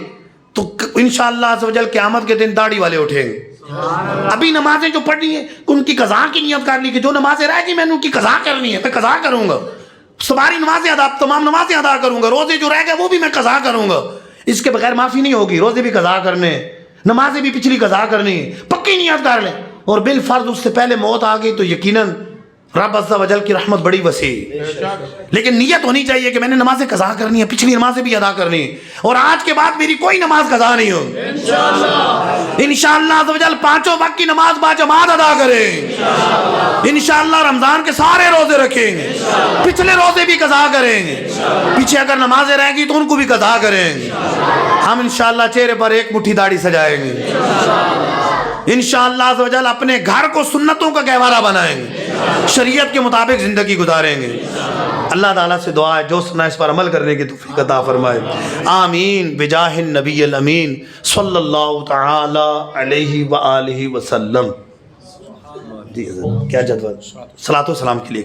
تو انشاءاللہ عز و جل قیامت کے دن داڑھی والے اٹھیں گے۔ ابھی نمازیں جو پڑھنی ہیں ان کی قضا کی نیت کر لی کہ جو نمازیں رہ گئی میں نے ان کی قضا کرنی ہے، میں قضا کروں گا، ساری نمازیں ادا، تمام نمازیں ادا کروں گا، روزے جو رہ گئے وہ بھی میں قضا کروں گا، اس کے بغیر معافی نہیں ہوگی۔ روزے بھی قضا کرنے، نمازیں بھی پچھلی قضا کرنی، پکی نیت کر لیں، اور بالفرض اس سے پہلے موت آ گئی تو یقیناً رب عز و جل کی رحمت بڑی وسیع، لیکن نیت ہونی چاہیے کہ میں نے نمازیں قضا کرنی ہے، پچھلی نمازیں بھی ادا کرنی ہے، اور آج کے بعد میری کوئی نماز قضا نہیں ہوگی انشاءاللہ عز و جل۔ 5 وقت کی نماز باجماعت ادا کریں انشاءاللہ، رمضان کے سارے روزے رکھیں گے، پچھلے روزے بھی قضا کریں گے، پیچھے اگر نمازیں رہ گی تو ان کو بھی قضا کریں گے۔ ہم انشاءاللہ چہرے پر 1 مٹھی داڑھی سجائیں گے انشاءاللہ عز و جل، اپنے گھر کو سنتوں کا گہوارہ بنائیں گے، شریعت کے مطابق زندگی گزاریں گے۔ اللہ تعالیٰ سے دعا ہے جو سنا اس پر عمل کرنے کی توفیق عطا فرمائے، آمین بجاہ النبی الامین صلی اللہ تعالی علیہ وآلہ وسلم۔ جی حضرت کیا جدول صلاۃ و سلام کے لیے